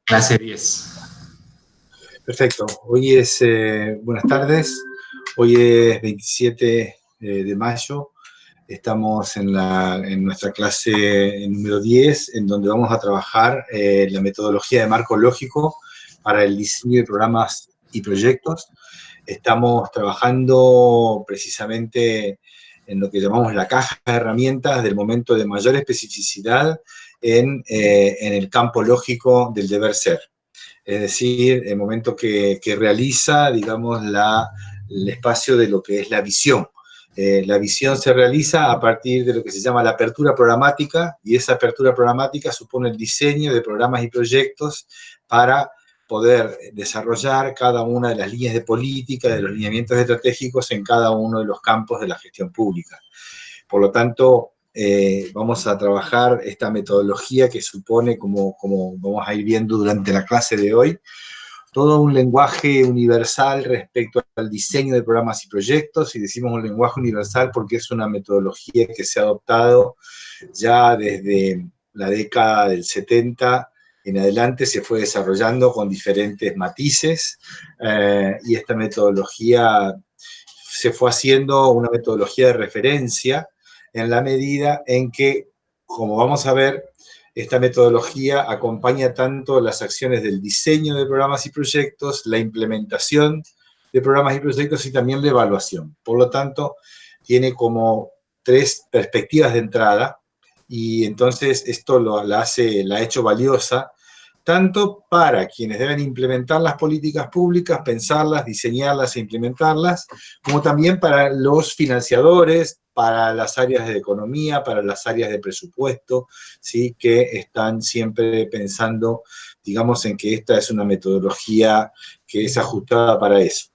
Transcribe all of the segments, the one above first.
Clase 10. Perfecto. Hoy es, buenas tardes, hoy es 27 de mayo. Estamos en nuestra clase número 10, en donde vamos a trabajar la metodología de marco lógico para el diseño de programas y proyectos. Estamos trabajando precisamente en lo que llamamos la caja de herramientas del momento de mayor especificidad en el campo lógico del deber ser. Es decir, el momento que realiza, digamos, el espacio de lo que es la visión. La visión se realiza a partir de lo que se llama la apertura programática, y esa apertura programática supone el diseño de programas y proyectos para poder desarrollar cada una de las líneas de política, de los lineamientos estratégicos en cada uno de los campos de la gestión pública. Por lo tanto, vamos a trabajar esta metodología que supone, como vamos a ir viendo durante la clase de hoy, todo un lenguaje universal respecto al diseño de programas y proyectos, y decimos un lenguaje universal porque es una metodología que se ha adoptado ya desde la década del 70 en adelante, se fue desarrollando con diferentes matices, y esta metodología se fue haciendo una metodología de referencia en la medida en que, como vamos a ver, esta metodología acompaña tanto las acciones del diseño de programas y proyectos, la implementación de programas y proyectos y también la evaluación. Por lo tanto, tiene como tres perspectivas de entrada, y entonces esto la ha hecho valiosa tanto para quienes deben implementar las políticas públicas, pensarlas, diseñarlas e implementarlas, como también para los financiadores, para las áreas de economía, para las áreas de presupuesto, ¿sí? Que están siempre pensando, digamos, en que esta es una metodología que es ajustada para eso.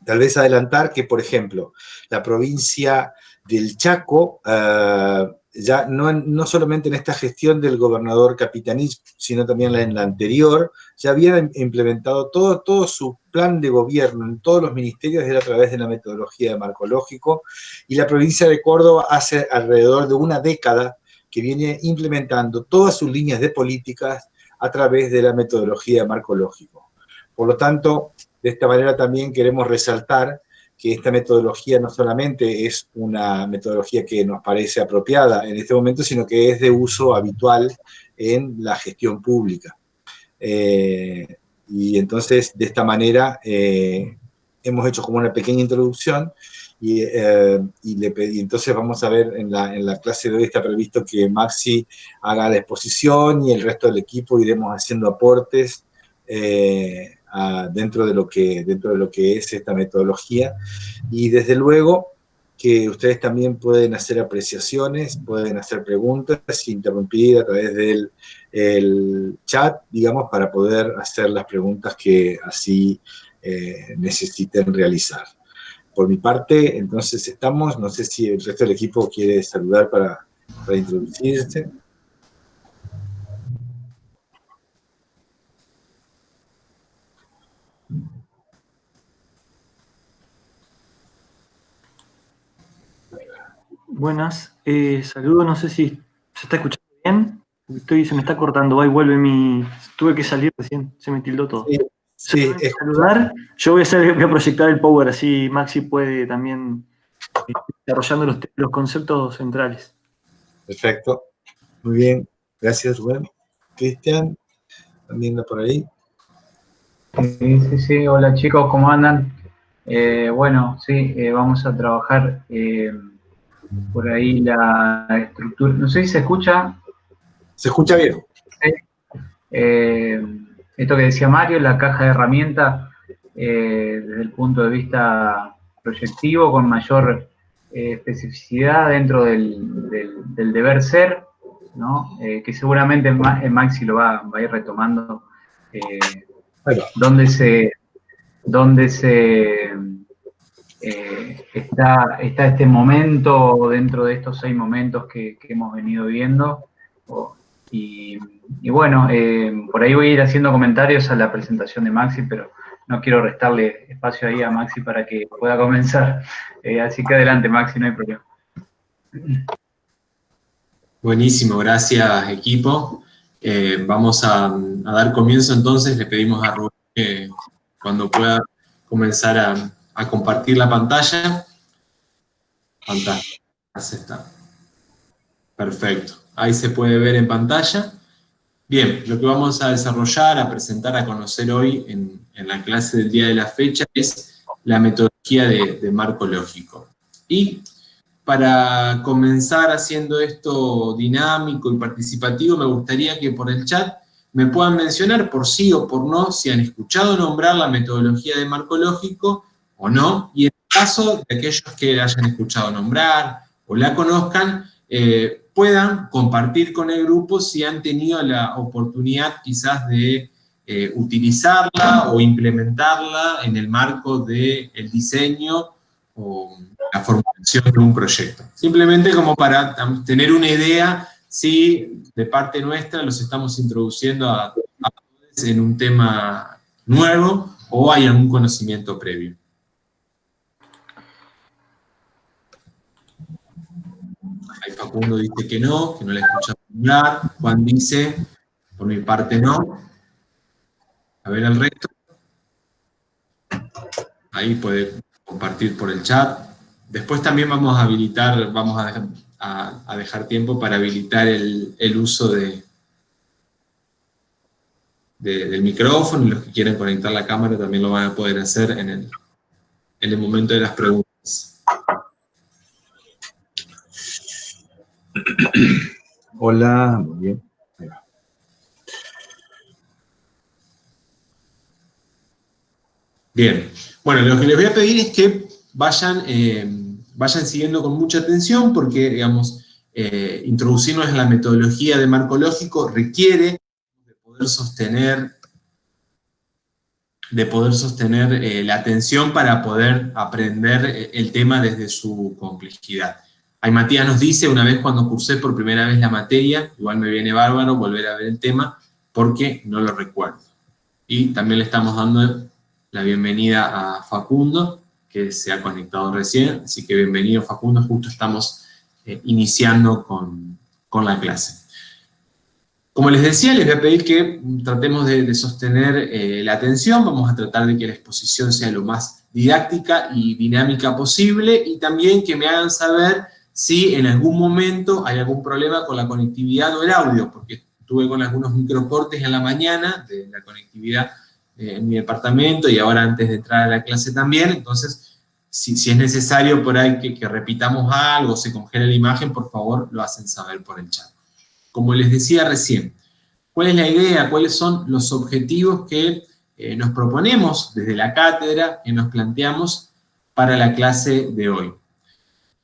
Tal vez adelantar que, por ejemplo, la provincia del Chaco, ya no solamente en esta gestión del gobernador Capitanich, sino también en la anterior, ya había implementado todo su plan de gobierno en todos los ministerios, era a través de la metodología de marco lógico, y la provincia de Córdoba hace alrededor de una década que viene implementando todas sus líneas de políticas a través de la metodología de marco lógico. Por lo tanto, de esta manera también queremos resaltar que esta metodología no solamente es una metodología que nos parece apropiada en este momento, sino que es de uso habitual en la gestión pública. Y entonces, de esta manera, hemos hecho como una pequeña introducción, y entonces vamos a ver en la clase de hoy está previsto que Maxi haga la exposición y el resto del equipo iremos haciendo aportes dentro de lo que es esta metodología, y desde luego que ustedes también pueden hacer apreciaciones, pueden hacer preguntas, interrumpir a través del chat, digamos, para poder hacer las preguntas que así necesiten realizar. Por mi parte, entonces estamos, no sé si el resto del equipo quiere saludar para introducirse. Buenas, saludos, no sé si se está escuchando bien. Se me está cortando, va y vuelve tuve que salir recién, se me tildó todo. Sí, saludar, yo voy a proyectar el Power, así Maxi puede también desarrollando los conceptos centrales. Perfecto, muy bien, gracias Rubén. Cristian, también anda por ahí. Sí, hola chicos, ¿cómo andan? Bueno, sí, vamos a trabajar por ahí la estructura, no sé si se escucha. Se escucha bien. Sí. Esto que decía Mario, la caja de herramientas, desde el punto de vista proyectivo, con mayor especificidad dentro del deber ser, ¿no? Que seguramente Maxi lo va a ir retomando, donde está este momento dentro de estos 6 momentos que hemos venido viendo. Y bueno, por ahí voy a ir haciendo comentarios a la presentación de Maxi, pero no quiero restarle espacio ahí a Maxi para que pueda comenzar. Así que adelante, Maxi, no hay problema. Buenísimo, gracias equipo. Vamos a dar comienzo entonces. Le pedimos a Rubén que cuando pueda comenzar a compartir la pantalla. Fantástico. Así está. Perfecto. Ahí se puede ver en pantalla. Bien, lo que vamos a desarrollar, a presentar, a conocer hoy en la clase del día de la fecha es la metodología de marco lógico. Y para comenzar haciendo esto dinámico y participativo, me gustaría que por el chat me puedan mencionar por sí o por no si han escuchado nombrar la metodología de marco lógico o no, y en el caso de aquellos que la hayan escuchado nombrar o la conozcan, puedan compartir con el grupo si han tenido la oportunidad quizás de utilizarla o implementarla en el marco del diseño o la formulación de un proyecto. Simplemente como para tener una idea si de parte nuestra los estamos introduciendo a en un tema nuevo o hay algún conocimiento previo. Ahí Facundo dice que no le escuchamos hablar. Juan dice, por mi parte no. A ver el resto. Ahí puede compartir por el chat. Después también vamos a habilitar, vamos a dejar tiempo para habilitar el uso del micrófono, y los que quieran conectar la cámara también lo van a poder hacer en el momento de las preguntas. Hola, muy bien. Ahí va. Bien, bueno, lo que les voy a pedir es que vayan siguiendo con mucha atención porque, digamos, introducirnos en la metodología de marco lógico requiere de poder sostener la atención para poder aprender el tema desde su complejidad. Ahí Matías nos dice, una vez cuando cursé por primera vez la materia, igual me viene bárbaro volver a ver el tema porque no lo recuerdo. Y también le estamos dando la bienvenida a Facundo, que se ha conectado recién, así que bienvenido Facundo, justo estamos iniciando con la clase. Como les decía, les voy a pedir que tratemos de sostener la atención, vamos a tratar de que la exposición sea lo más didáctica y dinámica posible, y también que me hagan saber si en algún momento hay algún problema con la conectividad o el audio, porque estuve con algunos microcortes en la mañana de la conectividad en mi departamento, y ahora antes de entrar a la clase también, entonces si es necesario por ahí que repitamos algo, se congela la imagen, por favor lo hacen saber por el chat. Como les decía recién, ¿cuál es la idea? ¿Cuáles son los objetivos que nos proponemos desde la cátedra, que nos planteamos para la clase de hoy?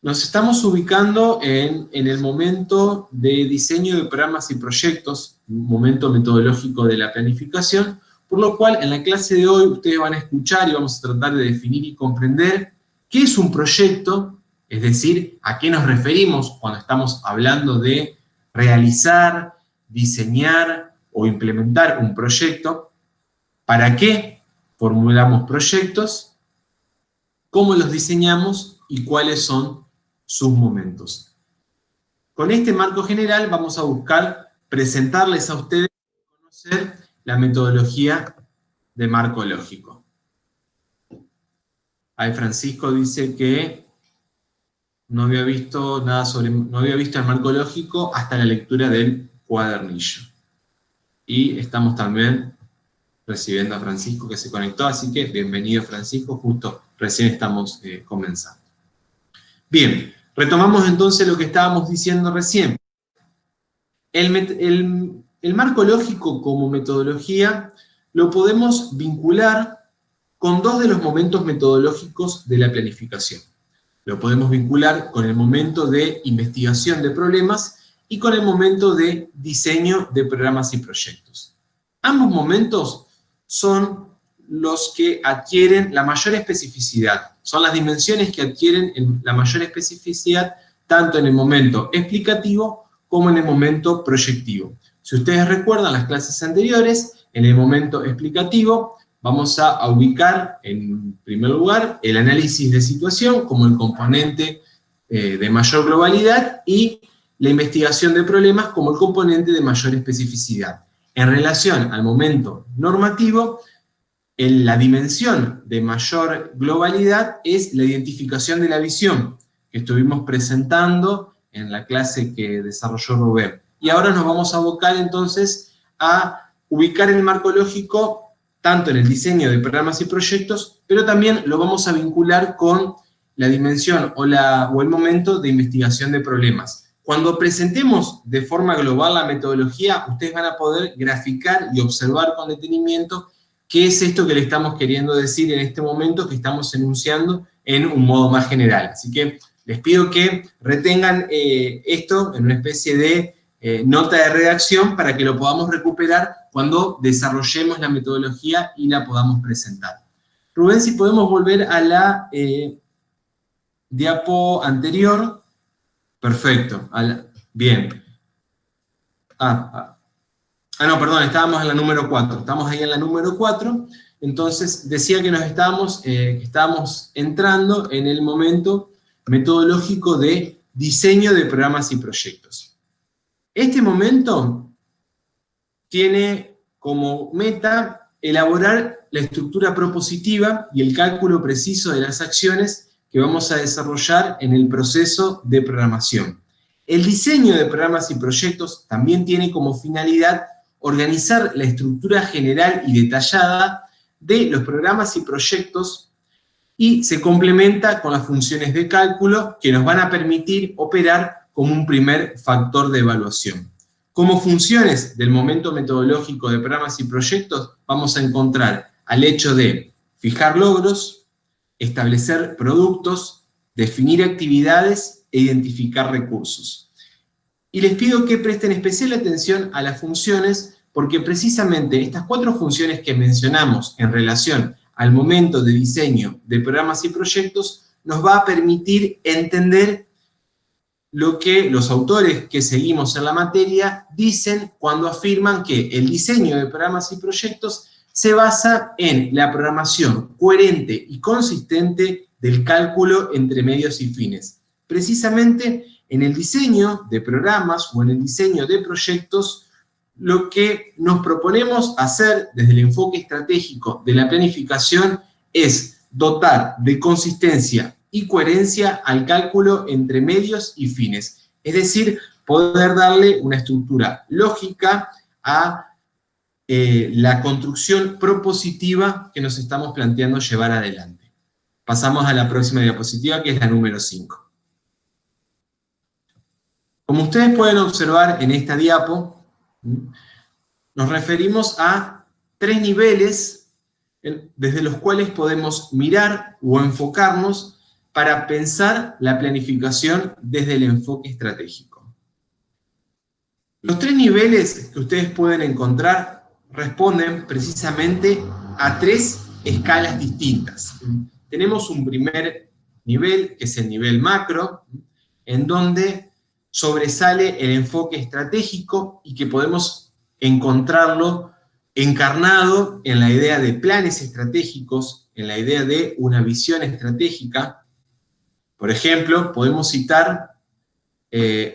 Nos estamos ubicando en el momento de diseño de programas y proyectos, un momento metodológico de la planificación, por lo cual en la clase de hoy ustedes van a escuchar y vamos a tratar de definir y comprender qué es un proyecto, es decir, a qué nos referimos cuando estamos hablando de realizar, diseñar o implementar un proyecto, para qué formulamos proyectos, cómo los diseñamos y cuáles son sus momentos. Con este marco general vamos a buscar presentarles a ustedes y conocer la metodología de marco lógico. Ahí Francisco dice que no había visto el marco lógico hasta la lectura del cuadernillo. Y estamos también recibiendo a Francisco que se conectó, así que bienvenido Francisco, justo recién estamos comenzando. Bien, retomamos entonces lo que estábamos diciendo recién. El marco lógico como metodología lo podemos vincular con dos de los momentos metodológicos de la planificación. Lo podemos vincular con el momento de investigación de problemas y con el momento de diseño de programas y proyectos. Ambos momentos son los que adquieren la mayor especificidad, son las dimensiones que adquieren la mayor especificidad tanto en el momento explicativo como en el momento proyectivo. Si ustedes recuerdan las clases anteriores, en el momento explicativo vamos a ubicar en primer lugar el análisis de situación como el componente de mayor globalidad y la investigación de problemas como el componente de mayor especificidad. En relación al momento normativo, la dimensión de mayor globalidad es la identificación de la visión, que estuvimos presentando en la clase que desarrolló Rubén. Y ahora nos vamos a abocar entonces a ubicar el marco lógico tanto en el diseño de programas y proyectos, pero también lo vamos a vincular con la dimensión o el momento de investigación de problemas. Cuando presentemos de forma global la metodología, ustedes van a poder graficar y observar con detenimiento qué es esto que le estamos queriendo decir en este momento que estamos enunciando en un modo más general. Así que les pido que retengan esto en una especie de nota de redacción para que lo podamos recuperar cuando desarrollemos la metodología y la podamos presentar. Rubén, si podemos volver a la diapo anterior. Perfecto. Bien. No, perdón, estábamos en la número 4. Estamos ahí en la número 4. Entonces, decía que estábamos entrando en el momento metodológico de diseño de programas y proyectos. Este momento tiene como meta elaborar la estructura propositiva y el cálculo preciso de las acciones que vamos a desarrollar en el proceso de programación. El diseño de programas y proyectos también tiene como finalidad organizar la estructura general y detallada de los programas y proyectos y se complementa con las funciones de cálculo que nos van a permitir operar como un primer factor de evaluación. Como funciones del momento metodológico de programas y proyectos vamos a encontrar al hecho de fijar logros, establecer productos, definir actividades e identificar recursos. Y les pido que presten especial atención a las funciones porque precisamente estas 4 funciones que mencionamos en relación al momento de diseño de programas y proyectos nos va a permitir entender lo que los autores que seguimos en la materia dicen cuando afirman que el diseño de programas y proyectos se basa en la programación coherente y consistente del cálculo entre medios y fines. Precisamente en el diseño de programas o en el diseño de proyectos, lo que nos proponemos hacer desde el enfoque estratégico de la planificación es dotar de consistencia y coherencia al cálculo entre medios y fines. Es decir, poder darle una estructura lógica a la construcción propositiva que nos estamos planteando llevar adelante. Pasamos a la próxima diapositiva, que es la número 5. Como ustedes pueden observar en esta diapo, nos referimos a 3 niveles desde los cuales podemos mirar o enfocarnos para pensar la planificación desde el enfoque estratégico. Los 3 niveles que ustedes pueden encontrar responden precisamente a 3 escalas distintas. Tenemos un primer nivel, que es el nivel macro, en donde sobresale el enfoque estratégico y que podemos encontrarlo encarnado en la idea de planes estratégicos, en la idea de una visión estratégica. Por ejemplo, podemos citar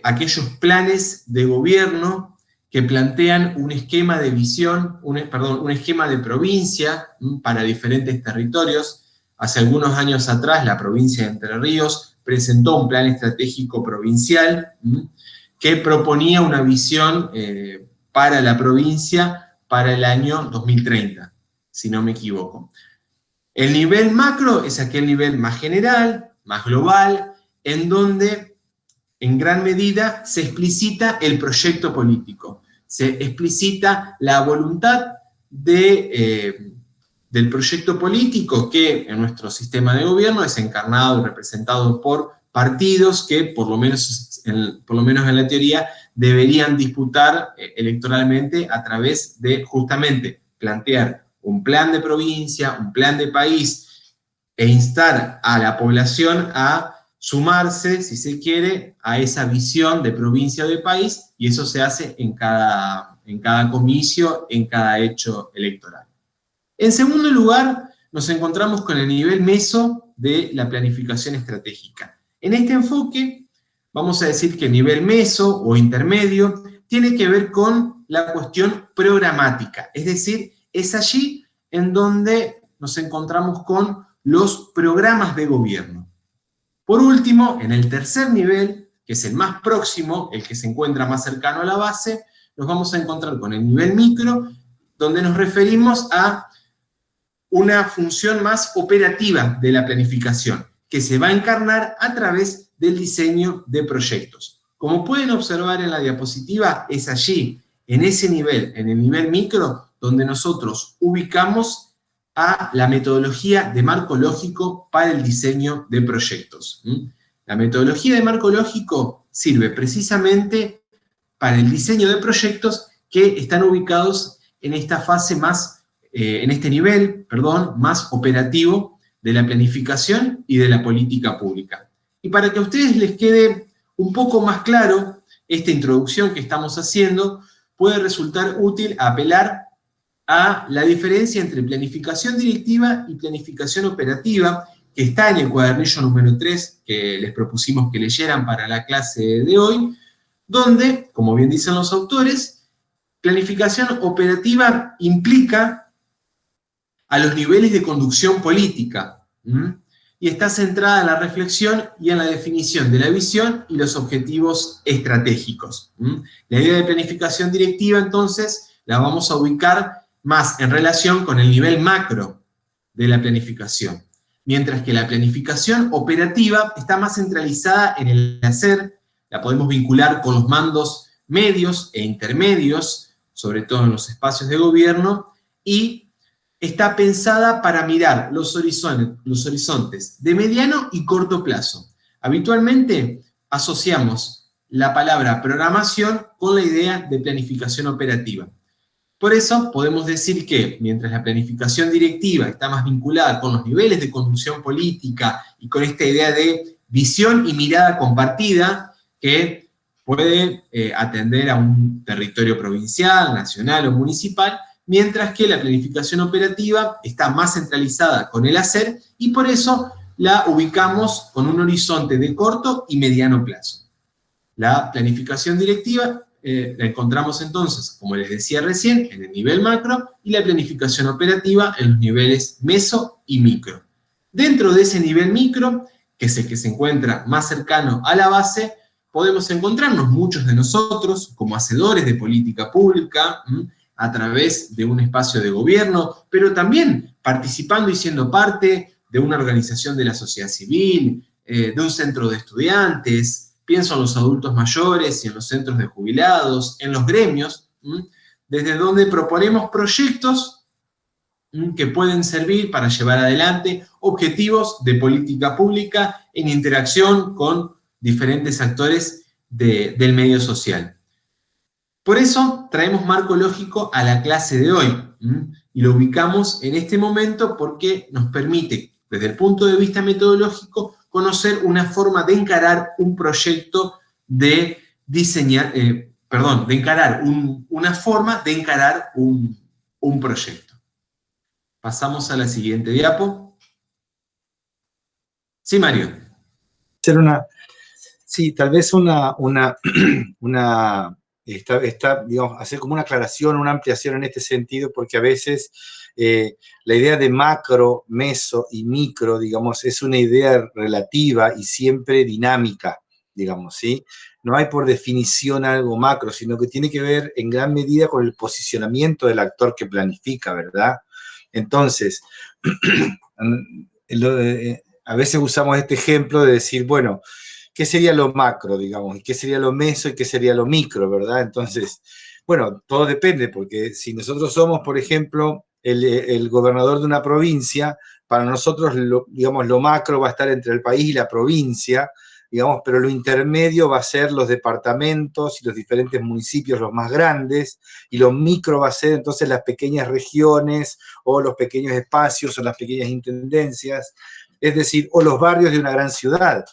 aquellos planes de gobierno que plantean un esquema de visión, un esquema de provincia para diferentes territorios. Hace algunos años atrás, la provincia de Entre Ríos presentó un plan estratégico provincial que proponía una visión para la provincia para el año 2030, si no me equivoco. El nivel macro es aquel nivel más general, más global, en donde en gran medida se explicita el proyecto político, se explicita la voluntad del proyecto político que en nuestro sistema de gobierno es encarnado y representado por partidos que, por lo menos en la teoría, deberían disputar electoralmente a través de justamente plantear un plan de provincia, un plan de país, e instar a la población a sumarse, si se quiere, a esa visión de provincia o de país, y eso se hace en cada comicio, en cada hecho electoral. En segundo lugar, nos encontramos con el nivel meso de la planificación estratégica. En este enfoque vamos a decir que nivel meso o intermedio, tiene que ver con la cuestión programática, es decir, es allí en donde nos encontramos con los programas de gobierno. Por último, en el tercer nivel, que es el más próximo, el que se encuentra más cercano a la base, nos vamos a encontrar con el nivel micro, donde nos referimos a una función más operativa de la planificación, que se va a encarnar a través del diseño de proyectos. Como pueden observar en la diapositiva, es allí, en ese nivel, en el nivel micro, donde nosotros ubicamos a la metodología de marco lógico para el diseño de proyectos. La metodología de marco lógico sirve precisamente para el diseño de proyectos que están ubicados en esta fase más, en este nivel, perdón, más operativo de la planificación y de la política pública. Y para que a ustedes les quede un poco más claro esta introducción que estamos haciendo, puede resultar útil apelar a la diferencia entre planificación directiva y planificación operativa, que está en el cuadernillo número 3, que les propusimos que leyeran para la clase de hoy, donde, como bien dicen los autores, planificación operativa implica a los niveles de conducción política, y está centrada en la reflexión y en la definición de la visión y los objetivos estratégicos. La idea de planificación directiva, entonces, la vamos a ubicar más en relación con el nivel macro de la planificación, mientras que la planificación operativa está más centralizada en el hacer, la podemos vincular con los mandos medios e intermedios, sobre todo en los espacios de gobierno, y está pensada para mirar los horizontes de mediano y corto plazo. Habitualmente asociamos la palabra programación con la idea de planificación operativa. Por eso podemos decir que, mientras la planificación directiva está más vinculada con los niveles de conducción política y con esta idea de visión y mirada compartida, que puede atender a un territorio provincial, nacional o municipal, mientras que la planificación operativa está más centralizada con el hacer y por eso la ubicamos con un horizonte de corto y mediano plazo. La planificación directiva la encontramos entonces, como les decía recién, en el nivel macro y la planificación operativa en los niveles meso y micro. Dentro de ese nivel micro, que es el que se encuentra más cercano a la base, podemos encontrarnos muchos de nosotros como hacedores de política pública, a través de un espacio de gobierno, pero también participando y siendo parte de una organización de la sociedad civil, de un centro de estudiantes. Pienso en los adultos mayores y en los centros de jubilados, en los gremios, desde donde proponemos proyectos que pueden servir para llevar adelante objetivos de política pública en interacción con diferentes actores del medio social. Por eso traemos marco lógico a la clase de hoy, y lo ubicamos en este momento porque nos permite, desde el punto de vista metodológico, conocer una forma de encarar un proyecto, de diseñar, una forma de encarar un proyecto. Pasamos a la siguiente diapo. Sí, Mario. Tal vez digamos, hacer como una aclaración, una ampliación en este sentido, porque a veces la idea de macro, meso y micro, digamos, es una idea relativa y siempre dinámica, digamos, ¿sí? No hay por definición algo macro, sino que tiene que ver en gran medida con el posicionamiento del actor que planifica, ¿verdad? Entonces, a veces usamos este ejemplo de decir, bueno, ¿qué sería lo macro, digamos? ¿Y qué sería lo meso y qué sería lo micro, verdad? Entonces, bueno, todo depende, porque si nosotros somos, por ejemplo, el gobernador de una provincia, para nosotros, digamos, lo macro va a estar entre el país y la provincia, digamos, pero lo intermedio va a ser los departamentos y los diferentes municipios los más grandes, y lo micro va a ser entonces las pequeñas regiones, o los pequeños espacios, o las pequeñas intendencias, es decir, o los barrios de una gran ciudad.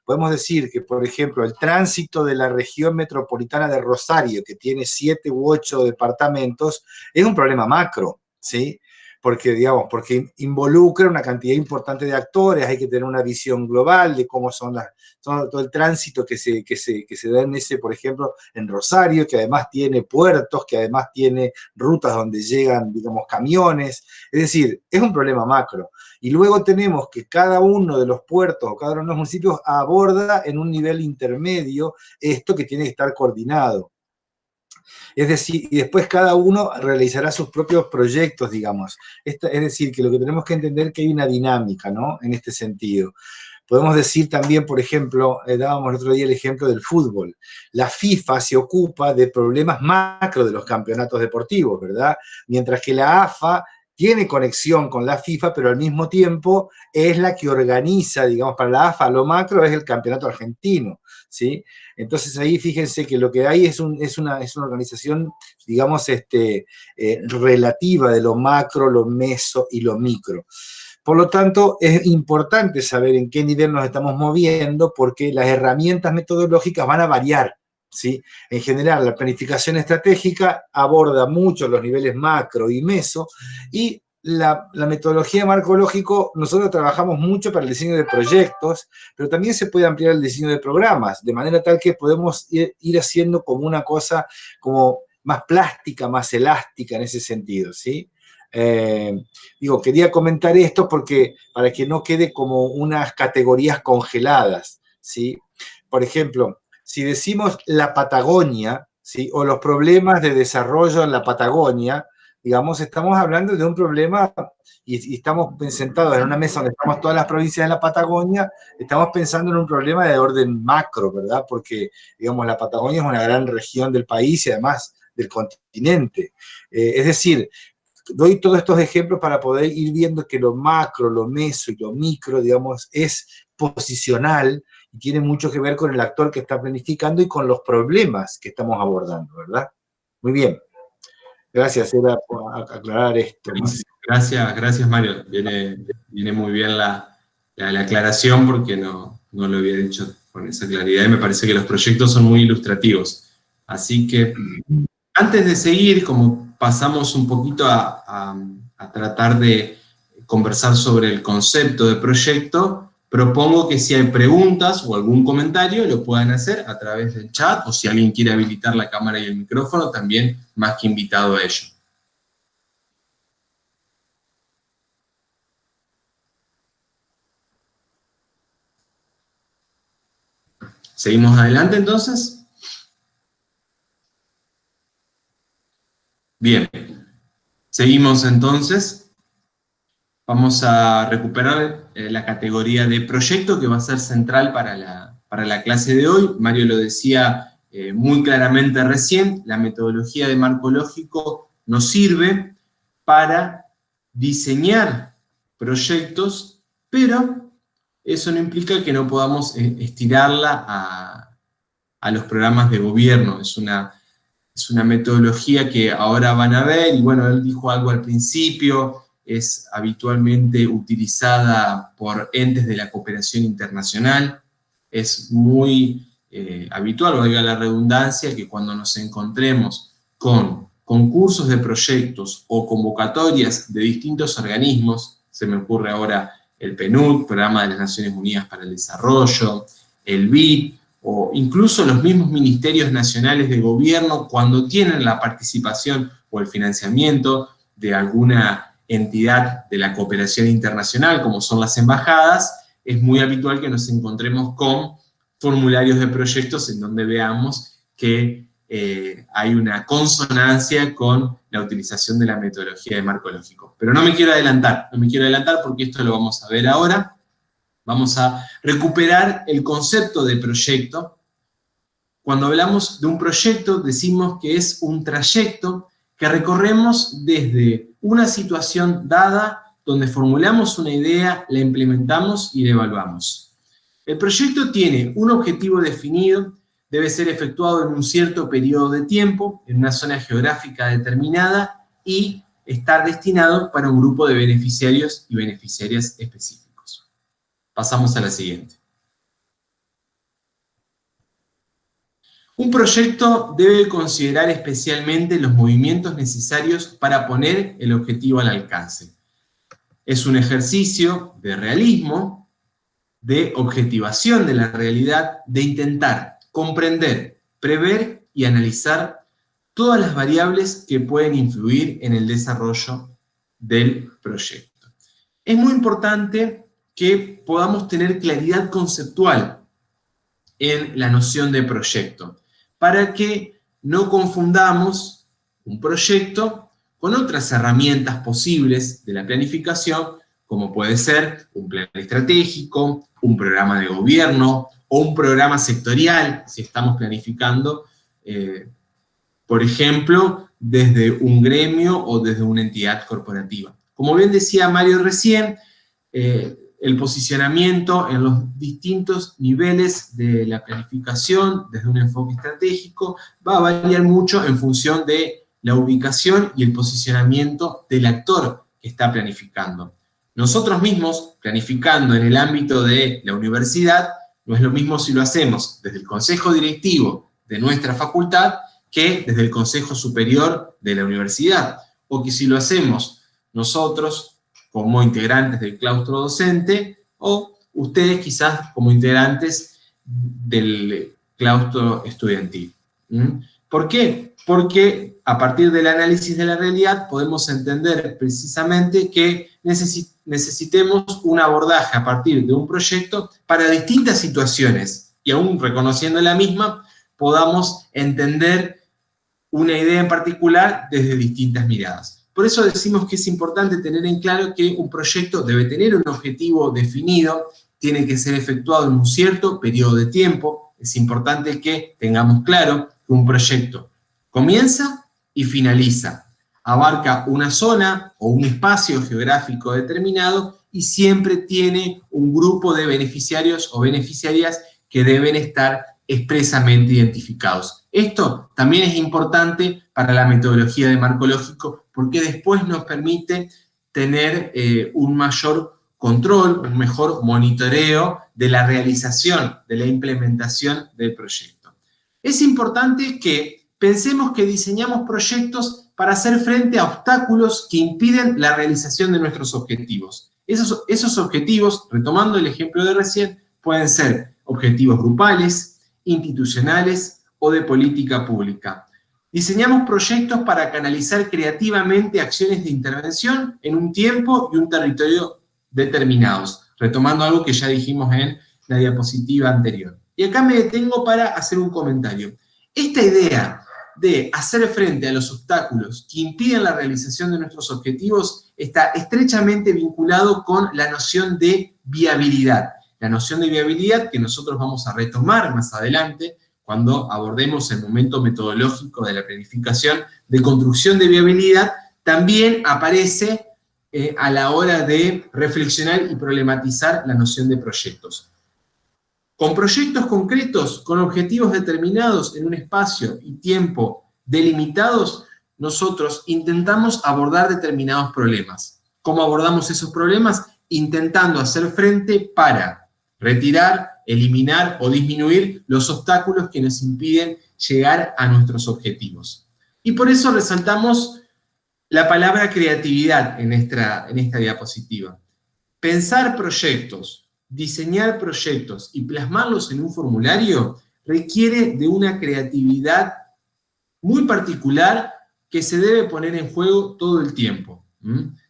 Podemos decir que, por ejemplo, el tránsito de la región metropolitana de Rosario, que tiene 7 u 8 departamentos, es un problema macro, ¿sí? porque, digamos, porque involucra una cantidad importante de actores, hay que tener una visión global de cómo son todo el tránsito que se da en ese, por ejemplo, en Rosario, que además tiene puertos, que además tiene rutas donde llegan, digamos, camiones. Es decir, es un problema macro. Y luego tenemos que cada uno de los puertos o cada uno de los municipios aborda en un nivel intermedio esto que tiene que estar coordinado. Es decir, y después cada uno realizará sus propios proyectos, digamos. Es decir, que lo que tenemos que entender es que hay una dinámica, ¿no? En este sentido. Podemos decir también, por ejemplo, dábamos el otro día el ejemplo del fútbol. La FIFA se ocupa de problemas macro de los campeonatos deportivos, ¿verdad? Mientras que la AFA tiene conexión con la FIFA, pero al mismo tiempo es la que organiza, digamos, para la AFA lo macro es el campeonato argentino, ¿sí? Entonces ahí fíjense que lo que hay es una organización, digamos, relativa de lo macro, lo meso y lo micro. Por lo tanto, es importante saber en qué nivel nos estamos moviendo porque las herramientas metodológicas van a variar, ¿sí? En general, la planificación estratégica aborda mucho los niveles macro y meso y la metodología marco lógico, nosotros trabajamos mucho para el diseño de proyectos, pero también se puede ampliar el diseño de programas, de manera tal que podemos ir haciendo como una cosa como más plástica, más elástica en ese sentido, ¿sí? Quería comentar esto porque para que no quede como unas categorías congeladas, ¿sí? Por ejemplo, si decimos la Patagonia, ¿sí? O los problemas de desarrollo en la Patagonia, digamos, estamos hablando de un problema y estamos sentados en una mesa donde estamos todas las provincias de la Patagonia, estamos pensando en un problema de orden macro, ¿verdad? Porque, digamos, la Patagonia es una gran región del país y además del continente. Es decir, doy todos estos ejemplos para poder ir viendo que lo macro, lo meso y lo micro, digamos, es posicional y tiene mucho que ver con el actor que está planificando y con los problemas que estamos abordando, ¿verdad? Muy bien. Gracias, era por aclarar esto. Gracias Mario. Viene muy bien la aclaración porque no lo había dicho con esa claridad y me parece que los proyectos son muy ilustrativos. Así que antes de seguir, como pasamos un poquito a tratar de conversar sobre el concepto de proyecto, propongo que si hay preguntas o algún comentario lo puedan hacer a través del chat, o si alguien quiere habilitar la cámara y el micrófono, también más que invitado a ello. ¿Seguimos adelante entonces? Bien, seguimos entonces. Vamos a recuperar la categoría de proyecto que va a ser central para la clase de hoy. Mario lo decía muy claramente recién, la metodología de marco lógico nos sirve para diseñar proyectos, pero eso no implica que no podamos estirarla a los programas de gobierno. Es una metodología que ahora van a ver, y bueno, él dijo algo al principio, es habitualmente utilizada por entes de la cooperación internacional. Es muy habitual, valga la redundancia, que cuando nos encontremos con concursos de proyectos o convocatorias de distintos organismos, se me ocurre ahora el PNUD, Programa de las Naciones Unidas para el Desarrollo, el BID, o incluso los mismos ministerios nacionales de gobierno, cuando tienen la participación o el financiamiento de alguna entidad de la cooperación internacional, como son las embajadas, es muy habitual que nos encontremos con formularios de proyectos en donde veamos que hay una consonancia con la utilización de la metodología de marco lógico. Pero no me quiero adelantar porque esto lo vamos a ver ahora. Vamos a recuperar el concepto de proyecto. Cuando hablamos de un proyecto, decimos que es un trayecto que recorremos desde una situación dada, donde formulamos una idea, la implementamos y la evaluamos. El proyecto tiene un objetivo definido, debe ser efectuado en un cierto periodo de tiempo, en una zona geográfica determinada, y estar destinado para un grupo de beneficiarios y beneficiarias específicos. Pasamos a la siguiente. Un proyecto debe considerar especialmente los movimientos necesarios para poner el objetivo al alcance. Es un ejercicio de realismo, de objetivación de la realidad, de intentar comprender, prever y analizar todas las variables que pueden influir en el desarrollo del proyecto. Es muy importante que podamos tener claridad conceptual en la noción de proyecto, para que no confundamos un proyecto con otras herramientas posibles de la planificación, como puede ser un plan estratégico, un programa de gobierno o un programa sectorial, si estamos planificando, por ejemplo, desde un gremio o desde una entidad corporativa. Como bien decía Mario recién, el posicionamiento en los distintos niveles de la planificación, desde un enfoque estratégico, va a variar mucho en función de la ubicación y el posicionamiento del actor que está planificando. Nosotros mismos, planificando en el ámbito de la universidad, no es lo mismo si lo hacemos desde el consejo directivo de nuestra facultad que desde el consejo superior de la universidad, o que si lo hacemos nosotros como integrantes del claustro docente, o ustedes quizás como integrantes del claustro estudiantil. ¿Por qué? Porque a partir del análisis de la realidad podemos entender precisamente que necesitemos un abordaje a partir de un proyecto para distintas situaciones, y aún reconociendo la misma, podamos entender una idea en particular desde distintas miradas. Por eso decimos que es importante tener en claro que un proyecto debe tener un objetivo definido, tiene que ser efectuado en un cierto periodo de tiempo. Es importante que tengamos claro que un proyecto comienza y finaliza, abarca una zona o un espacio geográfico determinado y siempre tiene un grupo de beneficiarios o beneficiarias que deben estar expresamente identificados. Esto también es importante para la metodología de marco lógico porque después nos permite tener un mayor control, un mejor monitoreo de la realización, de la implementación del proyecto. Es importante que pensemos que diseñamos proyectos para hacer frente a obstáculos que impiden la realización de nuestros objetivos. Esos objetivos, retomando el ejemplo de recién, pueden ser objetivos grupales, institucionales o de política pública. Diseñamos proyectos para canalizar creativamente acciones de intervención en un tiempo y un territorio determinados, retomando algo que ya dijimos en la diapositiva anterior. Y acá me detengo para hacer un comentario. Esta idea de hacer frente a los obstáculos que impiden la realización de nuestros objetivos está estrechamente vinculado con la noción de viabilidad. La noción de viabilidad que nosotros vamos a retomar más adelante cuando abordemos el momento metodológico de la planificación de construcción de viabilidad, también aparece a la hora de reflexionar y problematizar la noción de proyectos. Con proyectos concretos, con objetivos determinados en un espacio y tiempo delimitados, nosotros intentamos abordar determinados problemas. ¿Cómo abordamos esos problemas? Intentando hacer frente para retirar, eliminar o disminuir los obstáculos que nos impiden llegar a nuestros objetivos. Y por eso resaltamos la palabra creatividad en esta diapositiva. Pensar proyectos, diseñar proyectos y plasmarlos en un formulario requiere de una creatividad muy particular que se debe poner en juego todo el tiempo.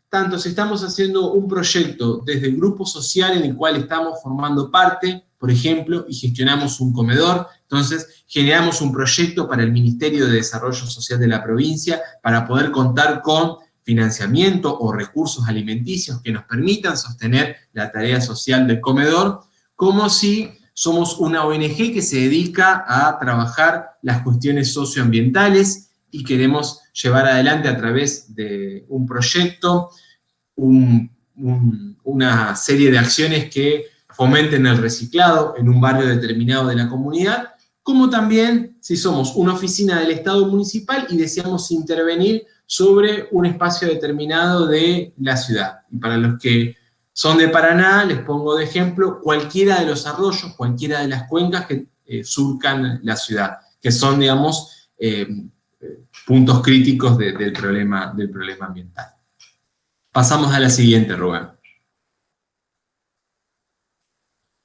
Tanto si estamos haciendo un proyecto desde el grupo social en el cual estamos formando parte, por ejemplo, y gestionamos un comedor, entonces generamos un proyecto para el Ministerio de Desarrollo Social de la provincia para poder contar con financiamiento o recursos alimenticios que nos permitan sostener la tarea social del comedor, como si somos una ONG que se dedica a trabajar las cuestiones socioambientales y queremos llevar adelante a través de un proyecto una serie de acciones que fomenten el reciclado en un barrio determinado de la comunidad, como también si somos una oficina del Estado municipal y deseamos intervenir sobre un espacio determinado de la ciudad. Y para los que son de Paraná, les pongo de ejemplo cualquiera de los arroyos, cualquiera de las cuencas que surcan la ciudad. que son, digamos, puntos críticos del problema ambiental. Pasamos a la siguiente, Rubén.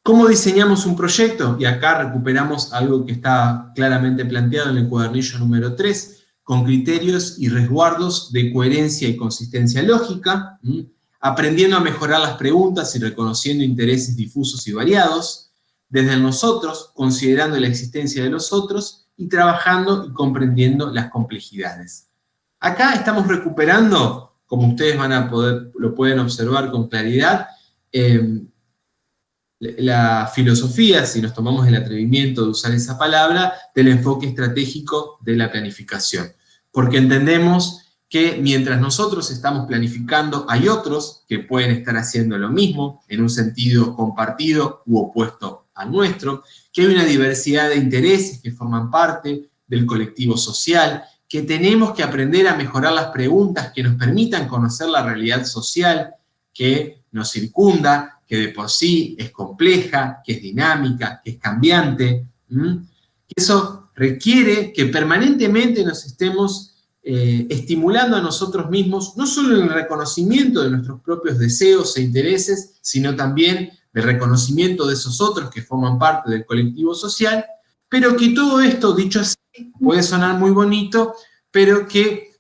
¿Cómo diseñamos un proyecto? Y acá recuperamos algo que está claramente planteado en el cuadernillo número 3, con criterios y resguardos de coherencia y consistencia lógica, aprendiendo a mejorar las preguntas y reconociendo intereses difusos y variados, desde el nosotros, considerando la existencia de los otros, y trabajando y comprendiendo las complejidades. Acá estamos recuperando, como ustedes lo pueden observar con claridad, la filosofía, si nos tomamos el atrevimiento de usar esa palabra, del enfoque estratégico de la planificación. Porque entendemos que mientras nosotros estamos planificando, hay otros que pueden estar haciendo lo mismo, en un sentido compartido u opuesto al nuestro, que hay una diversidad de intereses que forman parte del colectivo social, que tenemos que aprender a mejorar las preguntas que nos permitan conocer la realidad social que nos circunda, que de por sí es compleja, que es dinámica, que es cambiante. Eso requiere que permanentemente nos estemos estimulando a nosotros mismos, no solo en el reconocimiento de nuestros propios deseos e intereses, sino también del reconocimiento de esos otros que forman parte del colectivo social, pero que todo esto, dicho así, puede sonar muy bonito, pero que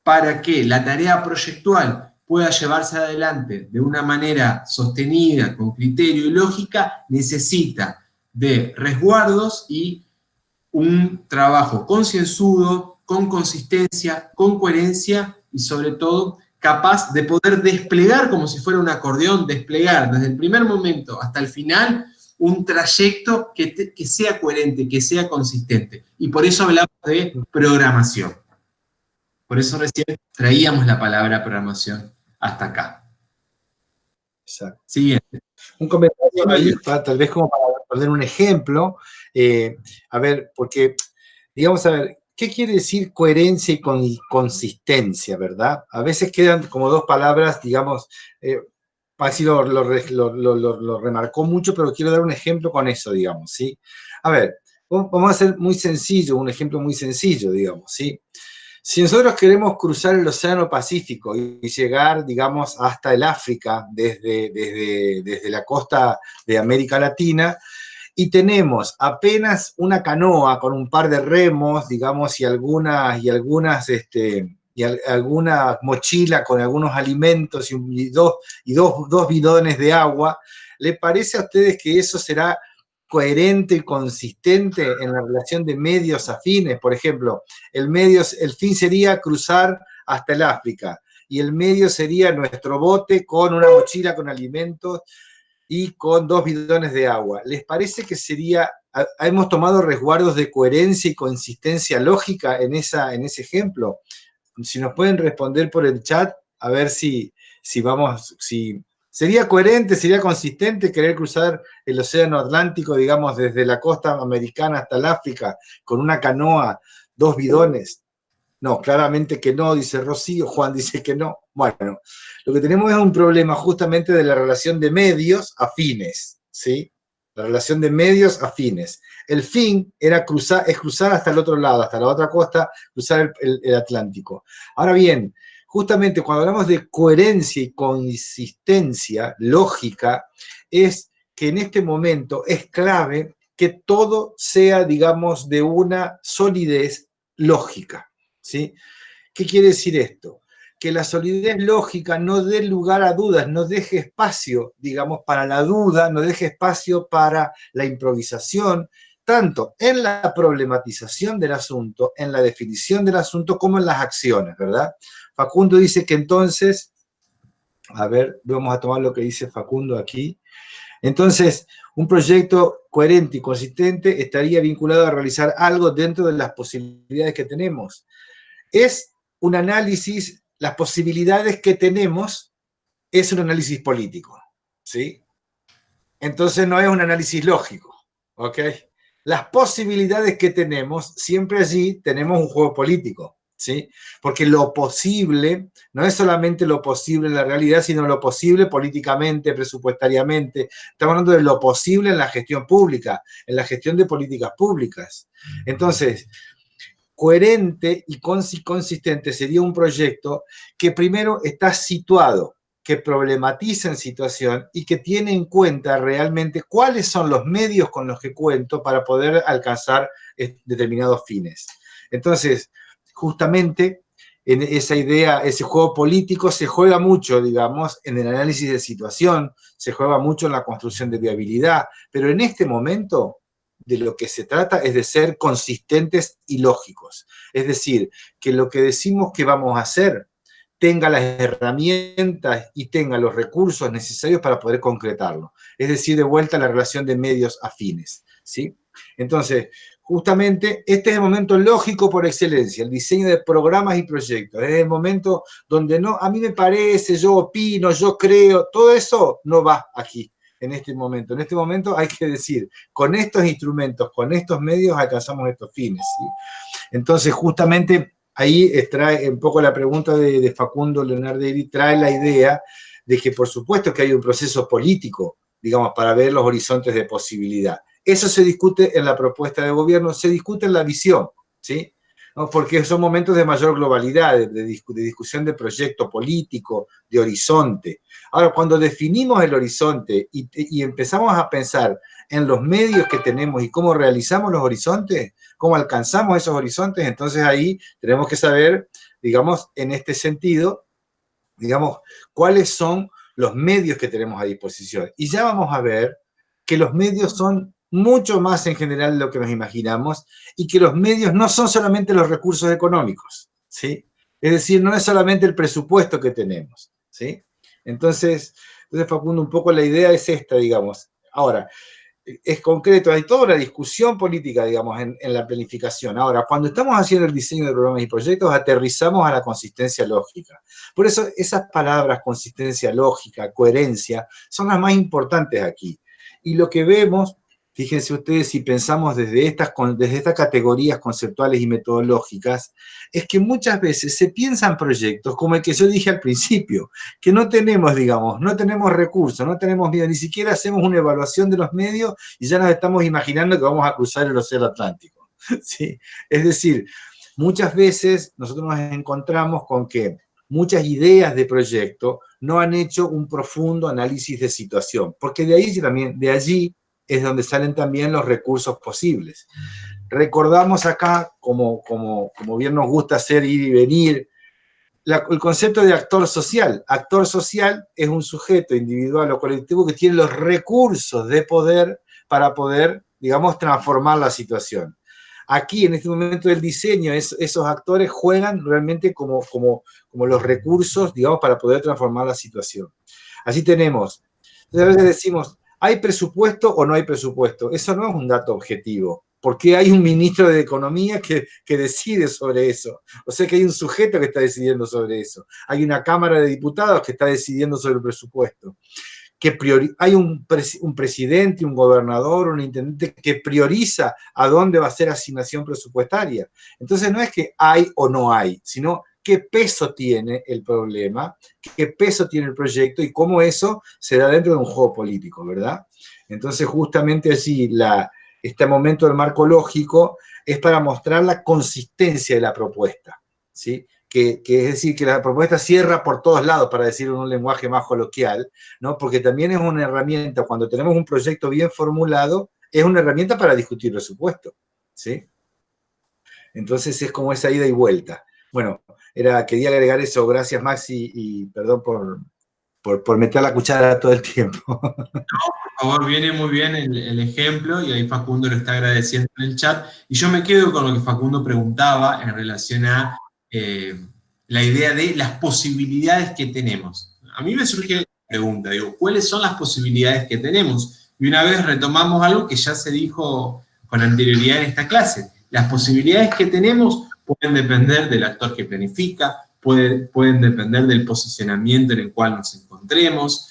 para que la tarea proyectual pueda llevarse adelante de una manera sostenida, con criterio y lógica, necesita de resguardos y un trabajo concienzudo, con consistencia, con coherencia y sobre todo capaz de poder desplegar como si fuera un acordeón, desplegar desde el primer momento hasta el final un trayecto que sea coherente, que sea consistente. Y por eso hablamos de programación. Por eso recién traíamos la palabra programación hasta acá. Exacto. Siguiente. Un comentario ahí, tal vez como para poner un ejemplo, a ver, porque, digamos, a ver, ¿qué quiere decir coherencia y consistencia, verdad? A veces quedan como dos palabras, digamos, Maxi lo remarcó mucho, pero quiero dar un ejemplo con eso, digamos, ¿sí? A ver, vamos a hacer muy sencillo, un ejemplo muy sencillo, digamos, ¿sí? Si nosotros queremos cruzar el Océano Pacífico y llegar, digamos, hasta el África, desde la costa de América Latina, y tenemos apenas una canoa con un par de remos, digamos, y alguna mochila con algunos alimentos y dos bidones de agua, ¿le parece a ustedes que eso será coherente y consistente en la relación de medios afines? Por ejemplo, el fin sería cruzar hasta el África, y el medio sería nuestro bote con una mochila con alimentos y con 2 bidones de agua. ¿Les parece que hemos tomado resguardos de coherencia y consistencia lógica en ese ejemplo? Si nos pueden responder por el chat, a ver si sería coherente, sería consistente querer cruzar el océano Atlántico, digamos, desde la costa americana hasta el África, con una canoa, 2 bidones. No, claramente que no, dice Rocío. Juan dice que no. Bueno, lo que tenemos es un problema justamente de la relación de medios afines, ¿sí? La relación de medios afines. El fin es cruzar hasta el otro lado, hasta la otra costa, cruzar el Atlántico. Ahora bien, justamente cuando hablamos de coherencia y consistencia lógica, es que en este momento es clave que todo sea, digamos, de una solidez lógica, ¿sí? ¿Qué quiere decir esto? Que la solidez lógica no dé lugar a dudas, no deje espacio, digamos, para la duda, no deje espacio para la improvisación, tanto en la problematización del asunto, en la definición del asunto, como en las acciones, ¿verdad? Facundo dice que entonces, a ver, vamos a tomar lo que dice Facundo aquí. Entonces, un proyecto coherente y consistente estaría vinculado a realizar algo dentro de las posibilidades que tenemos. Es un análisis, las posibilidades que tenemos es un análisis político, ¿sí? Entonces no es un análisis lógico, ¿ok? Las posibilidades que tenemos, siempre allí tenemos un juego político, ¿sí? Porque lo posible no es solamente lo posible en la realidad, sino lo posible políticamente, presupuestariamente. Estamos hablando de lo posible en la gestión pública, en la gestión de políticas públicas. Entonces, coherente y consistente sería un proyecto que primero está situado, que problematiza en situación y que tiene en cuenta realmente cuáles son los medios con los que cuento para poder alcanzar determinados fines. Entonces, justamente en esa idea, ese juego político se juega mucho, digamos, en el análisis de situación, se juega mucho en la construcción de viabilidad, pero en este momento de lo que se trata es de ser consistentes y lógicos. Es decir, que lo que decimos que vamos a hacer tenga las herramientas y tenga los recursos necesarios para poder concretarlo. Es decir, de vuelta a la relación de medios afines, ¿sí? Entonces, justamente este es el momento lógico por excelencia, el diseño de programas y proyectos. Es el momento donde no, a mí me parece, yo opino, yo creo, todo eso no va aquí. En este momento hay que decir, con estos instrumentos, con estos medios alcanzamos estos fines, ¿sí? Entonces, justamente ahí trae un poco la pregunta de Facundo Leonardelli, trae la idea de que por supuesto que hay un proceso político, digamos, para ver los horizontes de posibilidad. Eso se discute en la propuesta de gobierno, se discute en la visión, ¿sí? ¿No? Porque son momentos de mayor globalidad, de discusión de proyecto político, de horizonte. Ahora, cuando definimos el horizonte y empezamos a pensar en los medios que tenemos y cómo realizamos los horizontes, cómo alcanzamos esos horizontes, entonces ahí tenemos que saber, digamos, en este sentido, digamos, cuáles son los medios que tenemos a disposición. Y ya vamos a ver que los medios son mucho más en general de lo que nos imaginamos y que los medios no son solamente los recursos económicos, ¿sí? Es decir, no es solamente el presupuesto que tenemos, ¿sí? Entonces, Facundo, un poco la idea es esta, digamos. Ahora, es concreto, hay toda una discusión política, digamos, en la planificación. Ahora, cuando estamos haciendo el diseño de programas y proyectos, aterrizamos a la consistencia lógica. Por eso, esas palabras, consistencia lógica, coherencia, son las más importantes aquí. Y lo que vemos, fíjense ustedes, si pensamos desde estas categorías conceptuales y metodológicas, es que muchas veces se piensan proyectos como el que yo dije al principio, que no tenemos, digamos, no tenemos recursos, no tenemos medios, ni siquiera hacemos una evaluación de los medios y ya nos estamos imaginando que vamos a cruzar el Océano Atlántico, ¿sí? Es decir, muchas veces nosotros nos encontramos con que muchas ideas de proyecto no han hecho un profundo análisis de situación, porque de allí es donde salen también los recursos posibles. Recordamos acá, como bien nos gusta hacer ir y venir, el concepto de actor social. Actor social es un sujeto individual o colectivo que tiene los recursos de poder para poder, digamos, transformar la situación. Aquí, en este momento del diseño, esos actores juegan realmente como los recursos, digamos, para poder transformar la situación. Así tenemos, a veces decimos, ¿hay presupuesto o no hay presupuesto? Eso no es un dato objetivo, porque hay un ministro de Economía que decide sobre eso. O sea que hay un sujeto que está decidiendo sobre eso. Hay una Cámara de Diputados que está decidiendo sobre el presupuesto. Hay un presidente, un gobernador, un intendente que prioriza a dónde va a ser asignación presupuestaria. Entonces no es que hay o no hay, sino qué peso tiene el problema, qué peso tiene el proyecto y cómo eso se da dentro de un juego político, ¿verdad? Entonces justamente así este momento del marco lógico es para mostrar la consistencia de la propuesta, ¿sí? Que es decir, que la propuesta cierra por todos lados, para decirlo en un lenguaje más coloquial, ¿no? Porque también es una herramienta, cuando tenemos un proyecto bien formulado, es una herramienta para discutir presupuesto, ¿sí? Entonces es como esa ida y vuelta. Bueno, quería agregar eso, gracias Maxi, y perdón por meter la cuchara todo el tiempo. Por favor, viene muy bien el ejemplo, y ahí Facundo lo está agradeciendo en el chat, y yo me quedo con lo que Facundo preguntaba en relación a la idea de las posibilidades que tenemos. A mí me surge la pregunta, digo, ¿cuáles son las posibilidades que tenemos? Y una vez retomamos algo que ya se dijo con anterioridad en esta clase. Las posibilidades que tenemos pueden depender del actor que planifica, pueden depender del posicionamiento en el cual nos encontremos,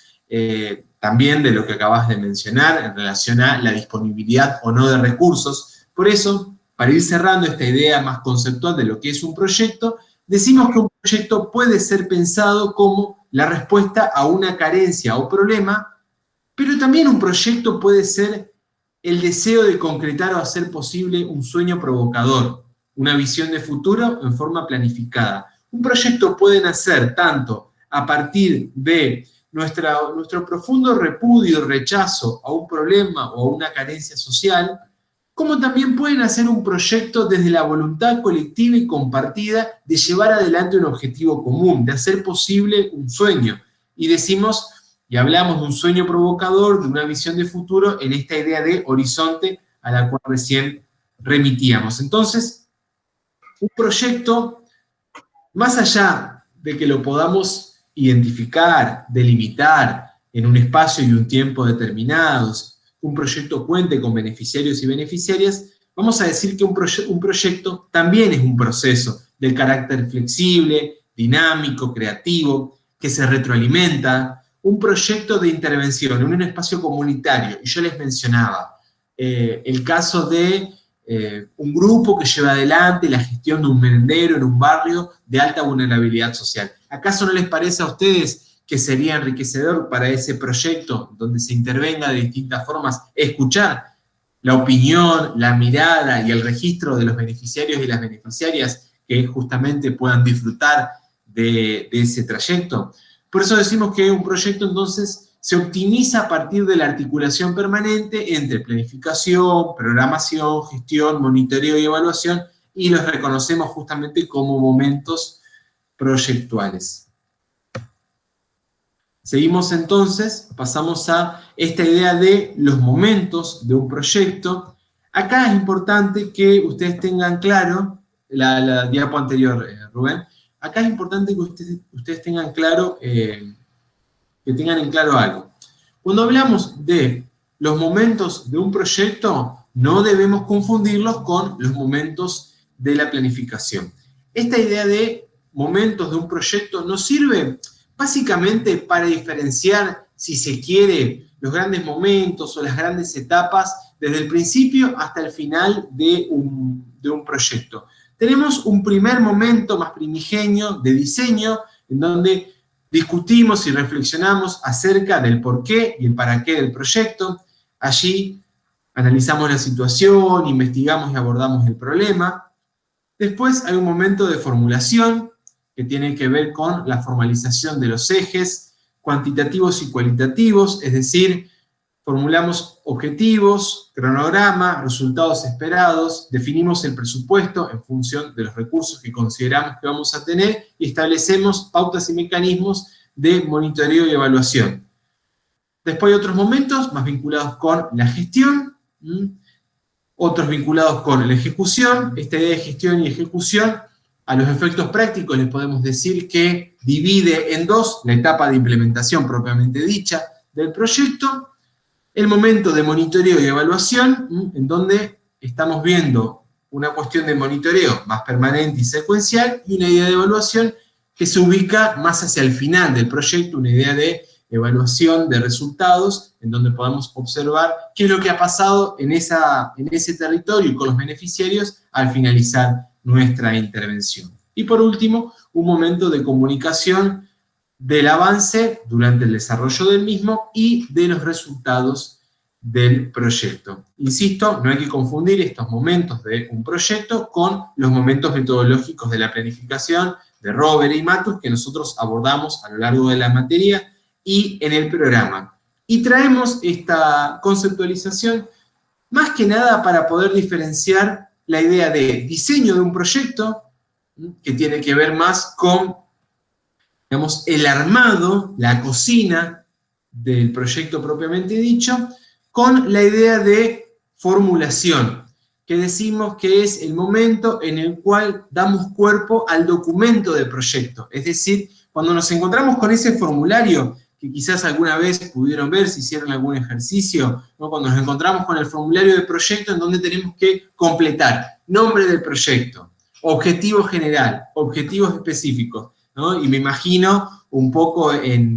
también de lo que acabas de mencionar en relación a la disponibilidad o no de recursos. Por eso, para ir cerrando esta idea más conceptual de lo que es un proyecto, decimos que un proyecto puede ser pensado como la respuesta a una carencia o problema, pero también un proyecto puede ser el deseo de concretar o hacer posible un sueño provocador, una visión de futuro en forma planificada. Un proyecto puede nacer tanto a partir de nuestro profundo repudio, rechazo a un problema o a una carencia social, como también pueden hacer un proyecto desde la voluntad colectiva y compartida de llevar adelante un objetivo común, de hacer posible un sueño. Y decimos, y hablamos de un sueño provocador, de una visión de futuro, en esta idea de horizonte a la cual recién remitíamos. Entonces, un proyecto, más allá de que lo podamos identificar, delimitar en un espacio y un tiempo determinados, un proyecto cuente con beneficiarios y beneficiarias, vamos a decir que un proyecto también es un proceso de carácter flexible, dinámico, creativo, que se retroalimenta, un proyecto de intervención en un espacio comunitario. Y yo les mencionaba el caso de un grupo que lleva adelante la gestión de un merendero en un barrio de alta vulnerabilidad social. ¿Acaso no les parece a ustedes que sería enriquecedor para ese proyecto, donde se intervenga de distintas formas, escuchar la opinión, la mirada y el registro de los beneficiarios y las beneficiarias que justamente puedan disfrutar de ese trayecto? Por eso decimos que un proyecto entonces se optimiza a partir de la articulación permanente entre planificación, programación, gestión, monitoreo y evaluación, y los reconocemos justamente como momentos proyectuales. Seguimos entonces, pasamos a esta idea de los momentos de un proyecto. Acá es importante que ustedes tengan claro, la diapo anterior, Rubén, acá es importante que ustedes tengan claro, tengan en claro algo. Cuando hablamos de los momentos de un proyecto, no debemos confundirlos con los momentos de la planificación. Esta idea de momentos de un proyecto nos sirve básicamente para diferenciar, si se quiere, los grandes momentos o las grandes etapas desde el principio hasta el final de un proyecto. Tenemos un primer momento más primigenio de diseño, en donde discutimos y reflexionamos acerca del porqué y el para qué del proyecto. Allí analizamos la situación, investigamos y abordamos el problema. Después hay un momento de formulación, que tiene que ver con la formalización de los ejes cuantitativos y cualitativos, es decir, formulamos objetivos, cronograma, resultados esperados, definimos el presupuesto en función de los recursos que consideramos que vamos a tener y establecemos pautas y mecanismos de monitoreo y evaluación. Después hay otros momentos más vinculados con la gestión, otros vinculados con la ejecución. Esta idea de gestión y ejecución, a los efectos prácticos les podemos decir que divide en dos la etapa de implementación propiamente dicha del proyecto, el momento de monitoreo y evaluación, en donde estamos viendo una cuestión de monitoreo más permanente y secuencial, y una idea de evaluación que se ubica más hacia el final del proyecto, una idea de evaluación de resultados, en donde podamos observar qué es lo que ha pasado en ese territorio y con los beneficiarios al finalizar nuestra intervención. Y por último, un momento de comunicación del avance durante el desarrollo del mismo y de los resultados del proyecto. Insisto, no hay que confundir estos momentos de un proyecto con los momentos metodológicos de la planificación de Robert y Matus que nosotros abordamos a lo largo de la materia y en el programa. Y traemos esta conceptualización más que nada para poder diferenciar la idea de diseño de un proyecto, que tiene que ver más con, digamos, el armado, la cocina del proyecto propiamente dicho, con la idea de formulación, que decimos que es el momento en el cual damos cuerpo al documento del proyecto. Es decir, cuando nos encontramos con ese formulario, que quizás alguna vez pudieron ver si hicieron algún ejercicio, ¿no? Cuando nos encontramos con el formulario de proyecto en donde tenemos que completar nombre del proyecto, objetivo general, objetivos específicos, ¿no? Y me imagino un poco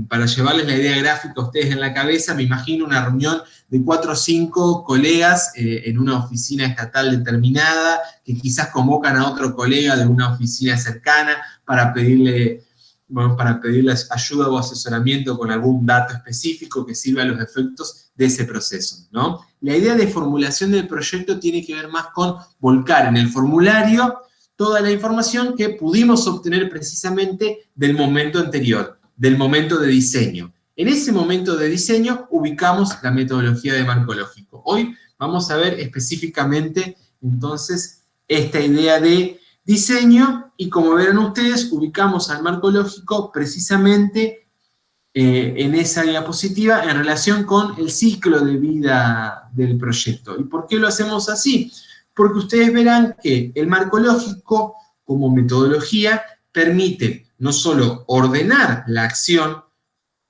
para llevarles la idea gráfica a ustedes en la cabeza, me imagino una reunión de 4 o 5 colegas en una oficina estatal determinada, que quizás convocan a otro colega de una oficina cercana para pedirle ayuda o asesoramiento con algún dato específico que sirva a los efectos de ese proceso, ¿no? La idea de formulación del proyecto tiene que ver más con volcar en el formulario toda la información que pudimos obtener precisamente del momento anterior, del momento de diseño. En ese momento de diseño ubicamos la metodología de marco lógico. Hoy vamos a ver específicamente, entonces, esta idea de diseño, y como verán ustedes, ubicamos al marco lógico precisamente en esa diapositiva en relación con el ciclo de vida del proyecto. ¿Y por qué lo hacemos así? Porque ustedes verán que el marco lógico, como metodología, permite no solo ordenar la acción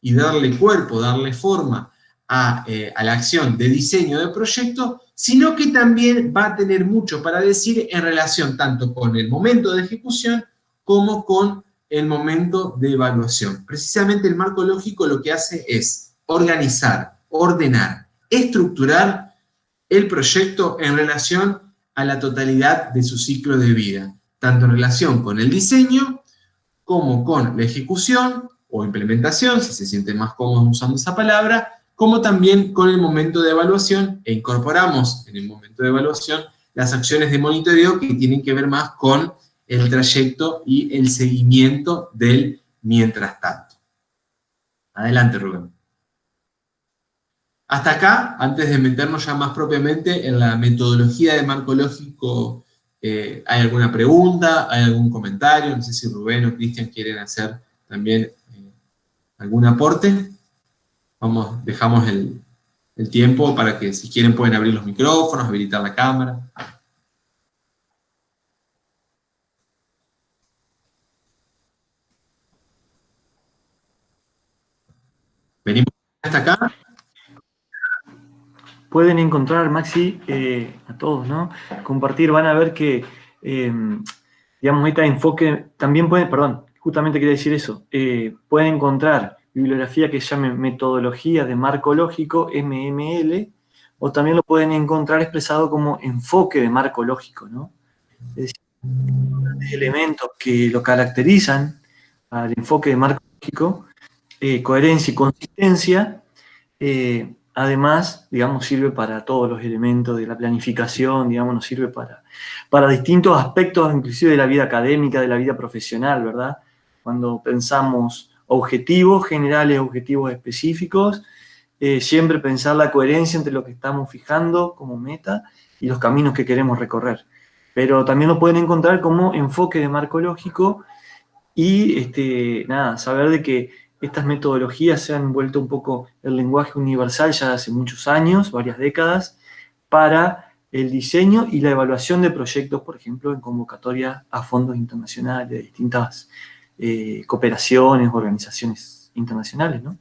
y darle cuerpo, darle forma a la acción de diseño del proyecto, sino que también va a tener mucho para decir en relación tanto con el momento de ejecución como con el momento de evaluación. Precisamente el marco lógico lo que hace es organizar, ordenar, estructurar el proyecto en relación a la totalidad de su ciclo de vida, tanto en relación con el diseño como con la ejecución o implementación, si se sienten más cómodos usando esa palabra, como también con el momento de evaluación, e incorporamos en el momento de evaluación las acciones de monitoreo que tienen que ver más con el trayecto y el seguimiento del mientras tanto. Adelante, Rubén. Hasta acá, antes de meternos ya más propiamente en la metodología de marco lógico, ¿hay alguna pregunta? ¿Hay algún comentario? No sé si Rubén o Cristian quieren hacer también algún aporte. Dejamos el tiempo para que si quieren pueden abrir los micrófonos, habilitar la cámara. ¿Venimos hasta acá? Pueden encontrar, Maxi, a todos, ¿no? Compartir, van a ver que, digamos, este enfoque, también pueden, perdón, justamente quería decir eso, pueden encontrar bibliografía que se llame Metodología de Marco Lógico, MML, o también lo pueden encontrar expresado como enfoque de marco lógico, ¿no? Es decir, elementos que lo caracterizan al enfoque de marco lógico, coherencia y consistencia, además, digamos, sirve para todos los elementos de la planificación, digamos, nos sirve para distintos aspectos, inclusive de la vida académica, de la vida profesional, ¿verdad? Cuando pensamos objetivos generales, objetivos específicos, siempre pensar la coherencia entre lo que estamos fijando como meta y los caminos que queremos recorrer. Pero también lo pueden encontrar como enfoque de marco lógico y, saber de que estas metodologías se han vuelto un poco el lenguaje universal ya hace muchos años, varias décadas, para el diseño y la evaluación de proyectos, por ejemplo, en convocatoria a fondos internacionales, de distintas cooperaciones, organizaciones internacionales, ¿no?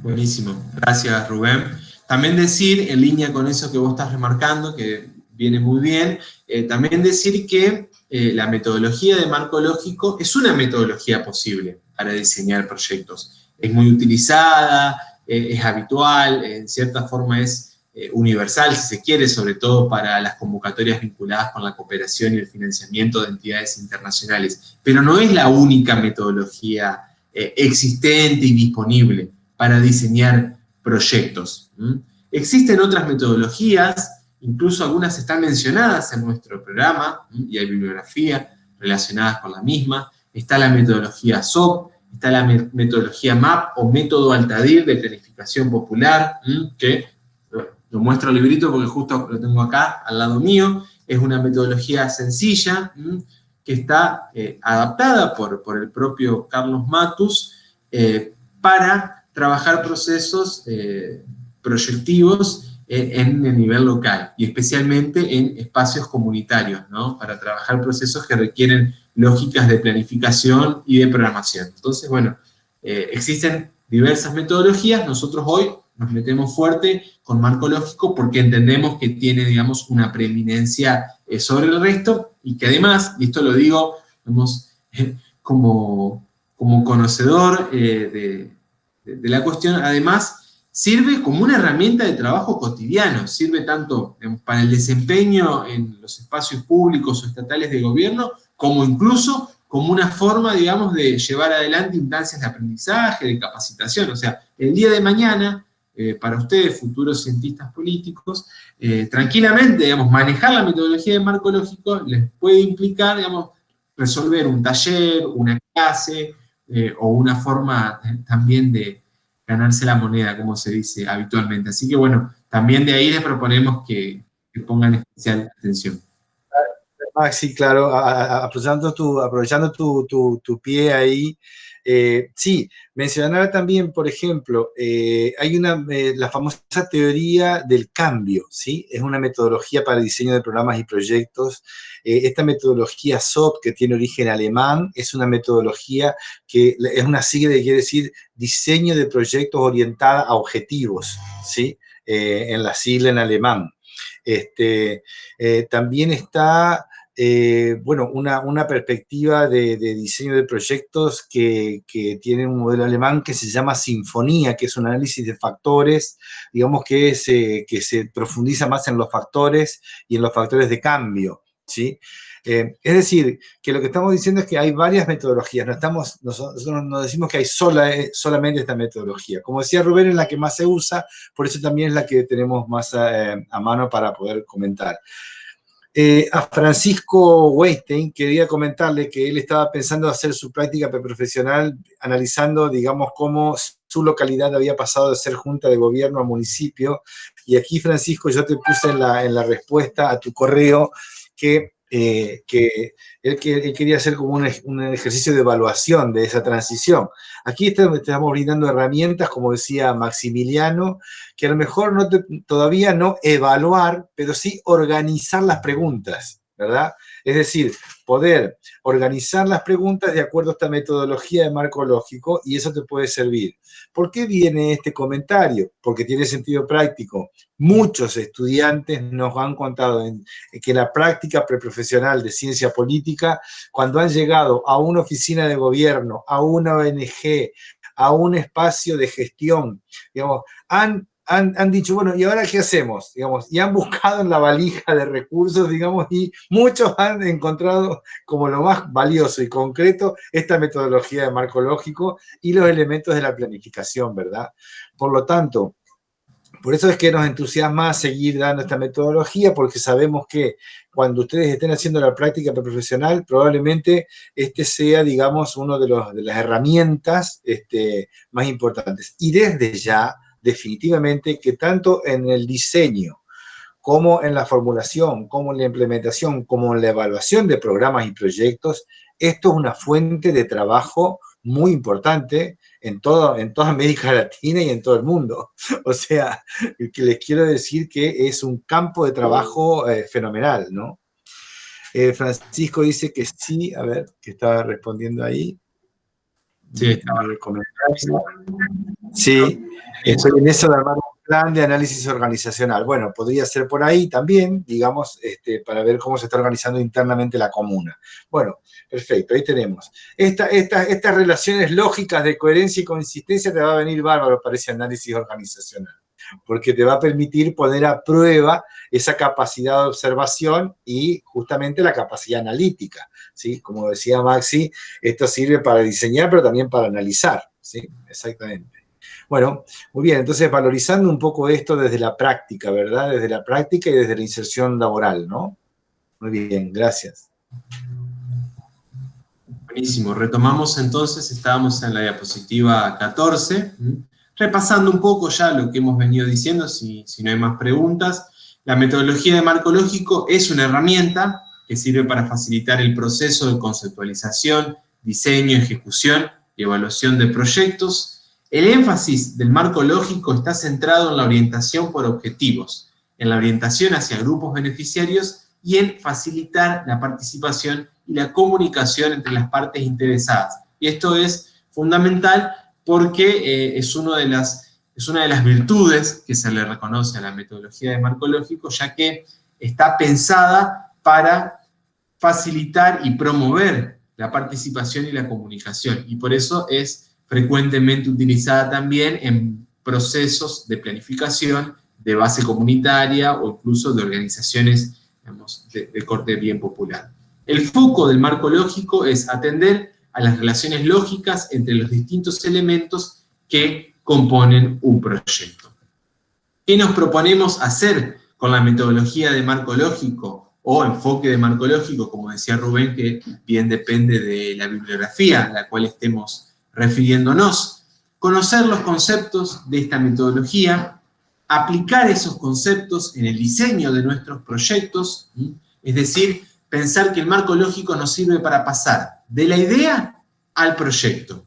Buenísimo, gracias Rubén. También decir, en línea con eso que vos estás remarcando, que viene muy bien, también decir que la metodología de marco lógico es una metodología posible para diseñar proyectos. Es muy utilizada, es habitual, en cierta forma es universal, si se quiere, sobre todo para las convocatorias vinculadas con la cooperación y el financiamiento de entidades internacionales. Pero no es la única metodología existente y disponible para diseñar proyectos. Existen otras metodologías, incluso algunas están mencionadas en nuestro programa, y hay bibliografía relacionadas con la misma. Está la metodología SOP, está la metodología MAP o método Altadir de planificación popular, que lo muestro el librito porque justo lo tengo acá al lado mío. Es una metodología sencilla que está adaptada por el propio Carlos Matus para trabajar procesos proyectivos en el nivel local y especialmente en espacios comunitarios, ¿no? Para trabajar procesos que requieren lógicas de planificación y de programación. Entonces, bueno, existen diversas metodologías. Nosotros hoy nos metemos fuerte con marco lógico porque entendemos que tiene, digamos, una preeminencia sobre el resto y que además, y esto lo digo, digamos, como conocedor de la cuestión, además sirve como una herramienta de trabajo cotidiano, sirve tanto para el desempeño en los espacios públicos o estatales de gobierno, como incluso como una forma, digamos, de llevar adelante instancias de aprendizaje, de capacitación. O sea, el día de mañana, para ustedes, futuros cientistas políticos, tranquilamente, digamos, manejar la metodología de marco lógico les puede implicar, digamos, resolver un taller, una clase, o una forma también de ganarse la moneda, como se dice habitualmente. Así que bueno, también de ahí les proponemos que pongan especial atención. Sí, claro, aprovechando tu pie ahí, sí, mencionaba también, por ejemplo, hay la famosa teoría del cambio, ¿sí? Es una metodología para el diseño de programas y proyectos. Esta metodología SOP, que tiene origen alemán, es una metodología que es una sigla que quiere decir diseño de proyectos orientada a objetivos, ¿sí? En la sigla en alemán. También está... bueno, una perspectiva de diseño de proyectos que tiene un modelo alemán que se llama Sinfonía, que es un análisis de factores, digamos que se profundiza más en los factores y en los factores de cambio, ¿sí? Es decir, que lo que estamos diciendo es que hay varias metodologías, nosotros no decimos que hay solamente esta metodología. Como decía Rubén, es la que más se usa, por eso también es la que tenemos más a mano para poder comentar. A Francisco Weinstein quería comentarle que él estaba pensando hacer su práctica preprofesional analizando, digamos, cómo su localidad había pasado de ser junta de gobierno a municipio. Y aquí, Francisco, yo te puse en la respuesta a tu correo que él quería hacer como un ejercicio de evaluación de esa transición. Aquí estamos brindando herramientas, como decía Maximiliano, que a lo mejor todavía no evaluar, pero sí organizar las preguntas, ¿verdad? Es decir, poder organizar las preguntas de acuerdo a esta metodología de marco lógico, y eso te puede servir. ¿Por qué viene este comentario? Porque tiene sentido práctico. Muchos estudiantes nos han contado que la práctica preprofesional de ciencia política, cuando han llegado a una oficina de gobierno, a una ONG, a un espacio de gestión, digamos, han dicho, bueno, ¿y ahora qué hacemos? Digamos, y han buscado en la valija de recursos, digamos, y muchos han encontrado como lo más valioso y concreto esta metodología de marco lógico y los elementos de la planificación, ¿verdad? Por lo tanto, por eso es que nos entusiasma seguir dando esta metodología, porque sabemos que cuando ustedes estén haciendo la práctica profesional, probablemente este sea, digamos, una de las herramientas más importantes. Y desde ya, definitivamente, que tanto en el diseño, como en la formulación, como en la implementación, como en la evaluación de programas y proyectos, esto es una fuente de trabajo muy importante en toda América Latina y en todo el mundo. O sea, que les quiero decir que es un campo de trabajo fenomenal, ¿no? Francisco dice que sí, a ver, que estaba respondiendo ahí. Sí, sí, estoy en eso de armar un plan de análisis organizacional. Bueno, podría ser por ahí también, digamos, para ver cómo se está organizando internamente la comuna. Bueno, perfecto, ahí tenemos. Estas relaciones lógicas de coherencia y consistencia te va a venir bárbaro para ese análisis organizacional, porque te va a permitir poner a prueba esa capacidad de observación y justamente la capacidad analítica, ¿sí? Como decía Maxi, esto sirve para diseñar, pero también para analizar, ¿sí? Exactamente. Bueno, muy bien, entonces valorizando un poco esto desde la práctica, ¿verdad? Desde la práctica y desde la inserción laboral, ¿no? Muy bien, gracias. Buenísimo, retomamos entonces, estábamos en la diapositiva 14, repasando un poco ya lo que hemos venido diciendo, si no hay más preguntas. La metodología de marco lógico es una herramienta que sirve para facilitar el proceso de conceptualización, diseño, ejecución y evaluación de proyectos. El énfasis del marco lógico está centrado en la orientación por objetivos, en la orientación hacia grupos beneficiarios y en facilitar la participación y la comunicación entre las partes interesadas. Y esto es fundamental porque es una de las es una de las virtudes que se le reconoce a la metodología de marco lógico, ya que está pensada para facilitar y promover la participación y la comunicación, y por eso es frecuentemente utilizada también en procesos de planificación de base comunitaria o incluso de organizaciones, digamos, de corte bien popular. El foco del marco lógico es atender a las relaciones lógicas entre los distintos elementos que componen un proyecto. ¿Qué nos proponemos hacer con la metodología de marco lógico o enfoque de marco lógico, como decía Rubén, que bien depende de la bibliografía a la cual estemos refiriéndonos? Conocer los conceptos de esta metodología, aplicar esos conceptos en el diseño de nuestros proyectos, es decir, pensar que el marco lógico nos sirve para pasar de la idea al proyecto.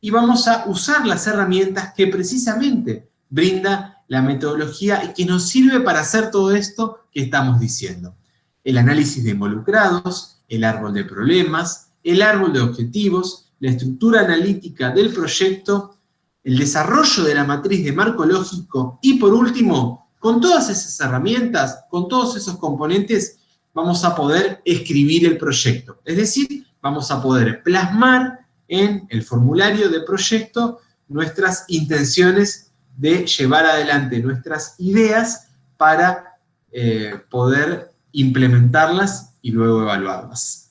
Y vamos a usar las herramientas que precisamente brinda la metodología y que nos sirve para hacer todo esto que estamos diciendo. El análisis de involucrados, el árbol de problemas, el árbol de objetivos, la estructura analítica del proyecto, el desarrollo de la matriz de marco lógico y, por último, con todas esas herramientas, con todos esos componentes, vamos a poder escribir el proyecto. Es decir, vamos a poder plasmar en el formulario de proyecto nuestras intenciones de llevar adelante nuestras ideas para poder implementarlas y luego evaluarlas.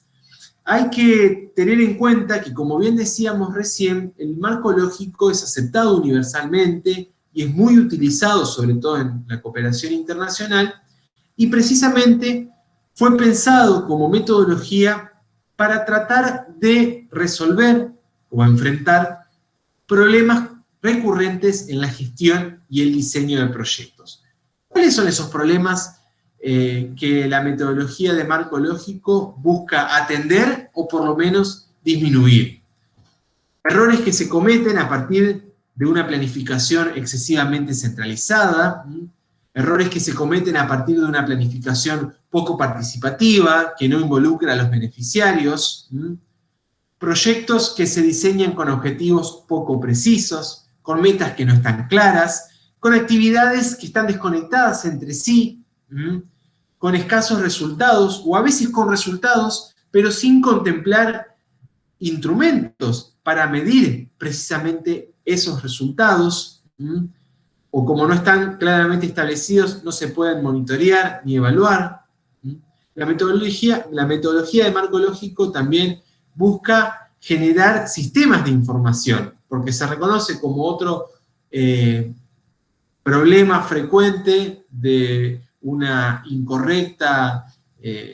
Hay que tener en cuenta que, como bien decíamos recién, el marco lógico es aceptado universalmente y es muy utilizado, sobre todo en la cooperación internacional, y precisamente fue pensado como metodología para tratar de resolver o enfrentar problemas recurrentes en la gestión y el diseño de proyectos. ¿Cuáles son esos problemas que la metodología de marco lógico busca atender o por lo menos disminuir? Errores que se cometen a partir de una planificación excesivamente centralizada, errores que se cometen a partir de una planificación poco participativa, que no involucra a los beneficiarios, proyectos que se diseñan con objetivos poco precisos, con metas que no están claras, con actividades que están desconectadas entre sí, con escasos resultados, o a veces con resultados, pero sin contemplar instrumentos para medir precisamente esos resultados, o como no están claramente establecidos, no se pueden monitorear ni evaluar. La metodología de marco lógico también busca generar sistemas de información, porque se reconoce como otro problema frecuente de una incorrecta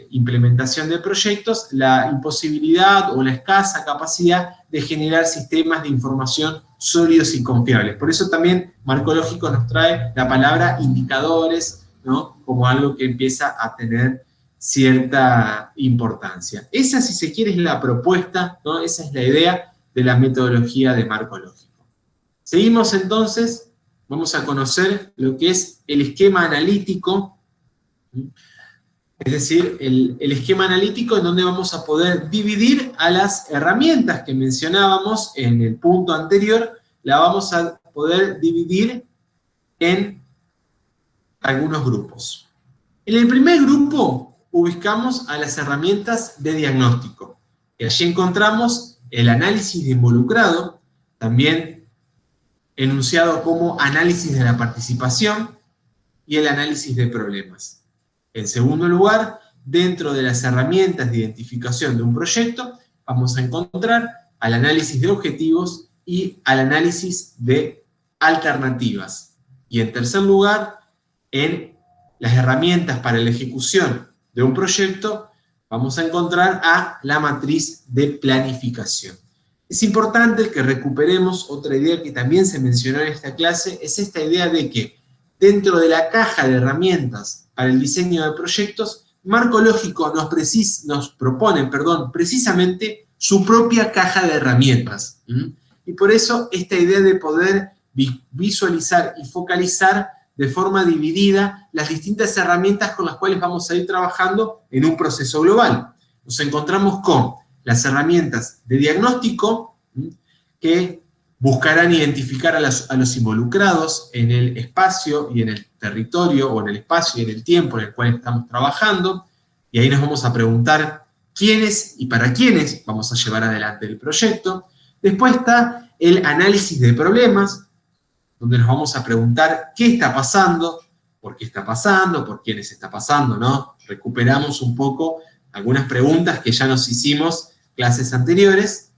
implementación de proyectos, la imposibilidad o la escasa capacidad de generar sistemas de información sólidos y confiables. Por eso también marco lógico nos trae la palabra indicadores, ¿no?, como algo que empieza a tener cierta importancia. Esa, si se quiere, es la propuesta, ¿no? Esa es la idea de la metodología de marco lógico. Seguimos entonces, vamos a conocer lo que es el esquema analítico, es decir, el esquema analítico en donde vamos a poder dividir a las herramientas que mencionábamos en el punto anterior, la vamos a poder dividir en algunos grupos. En el primer grupo ubicamos a las herramientas de diagnóstico, y allí encontramos el análisis de involucrado, también enunciado como análisis de la participación, y el análisis de problemas. En segundo lugar, dentro de las herramientas de identificación de un proyecto, vamos a encontrar al análisis de objetivos y al análisis de alternativas. Y en tercer lugar, en las herramientas para la ejecución de un proyecto, vamos a encontrar a la matriz de planificación. Es importante que recuperemos otra idea que también se mencionó en esta clase, es esta idea de que dentro de la caja de herramientas para el diseño de proyectos, marco lógico nos propone precisamente su propia caja de herramientas. Y por eso esta idea de poder visualizar y focalizar de forma dividida las distintas herramientas con las cuales vamos a ir trabajando en un proceso global. Nos encontramos con las herramientas de diagnóstico, que buscarán identificar a los involucrados en el espacio y en el territorio, o en el espacio y en el tiempo en el cual estamos trabajando, y ahí nos vamos a preguntar quiénes y para quiénes vamos a llevar adelante el proyecto. Después está el análisis de problemas, donde nos vamos a preguntar qué está pasando, por qué está pasando, por quiénes está pasando, ¿no? Recuperamos un poco algunas preguntas que ya nos hicimos clases anteriores.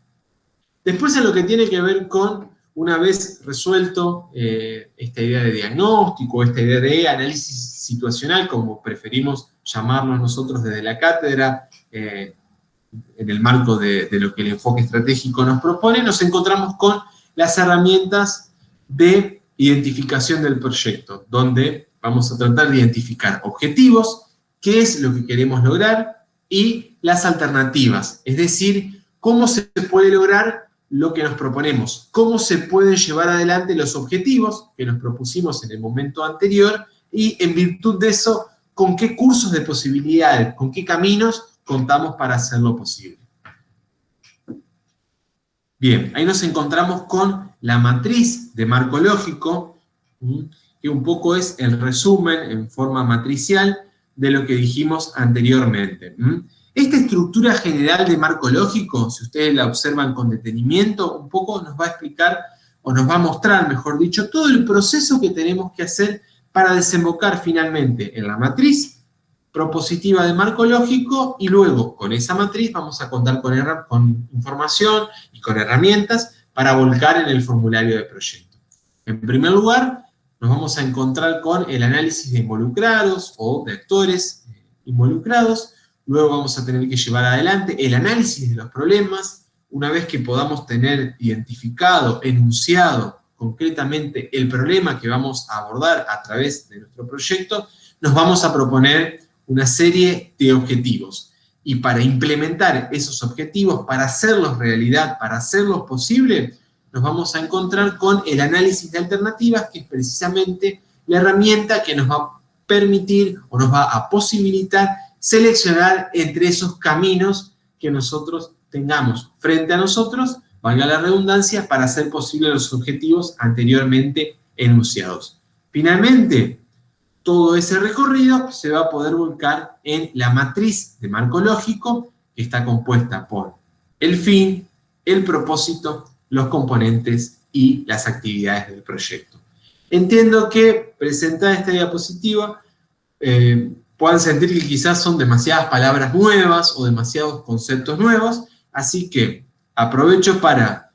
Después, en lo que tiene que ver con, una vez resuelto esta idea de diagnóstico, esta idea de análisis situacional, como preferimos llamarnos nosotros desde la cátedra, en el marco de lo que el enfoque estratégico nos propone, nos encontramos con las herramientas de identificación del proyecto, donde vamos a tratar de identificar objetivos, qué es lo que queremos lograr, y las alternativas, es decir, cómo se puede lograr lo que nos proponemos, cómo se pueden llevar adelante los objetivos que nos propusimos en el momento anterior, y en virtud de eso, con qué cursos de posibilidades, con qué caminos contamos para hacerlo posible. Bien, ahí nos encontramos con la matriz de marco lógico, que un poco es el resumen en forma matricial de lo que dijimos anteriormente. Esta estructura general de marco lógico, si ustedes la observan con detenimiento, un poco nos va a explicar, o nos va a mostrar, mejor dicho, todo el proceso que tenemos que hacer para desembocar finalmente en la matriz propositiva de marco lógico, y luego con esa matriz vamos a contar con información y con herramientas para volcar en el formulario de proyecto. En primer lugar, nos vamos a encontrar con el análisis de involucrados o de actores involucrados. Luego vamos a tener que llevar adelante el análisis de los problemas. Una vez que podamos tener identificado, enunciado concretamente el problema que vamos a abordar a través de nuestro proyecto, nos vamos a proponer una serie de objetivos. Y para implementar esos objetivos, para hacerlos realidad, para hacerlos posible, nos vamos a encontrar con el análisis de alternativas, que es precisamente la herramienta que nos va a permitir o nos va a posibilitar seleccionar entre esos caminos que nosotros tengamos frente a nosotros, valga la redundancia, para hacer posible los objetivos anteriormente enunciados. Finalmente, todo ese recorrido se va a poder volcar en la matriz de marco lógico, que está compuesta por el fin, el propósito, los componentes y las actividades del proyecto. Entiendo que presentada esta diapositiva puedan sentir que quizás son demasiadas palabras nuevas o demasiados conceptos nuevos, así que aprovecho para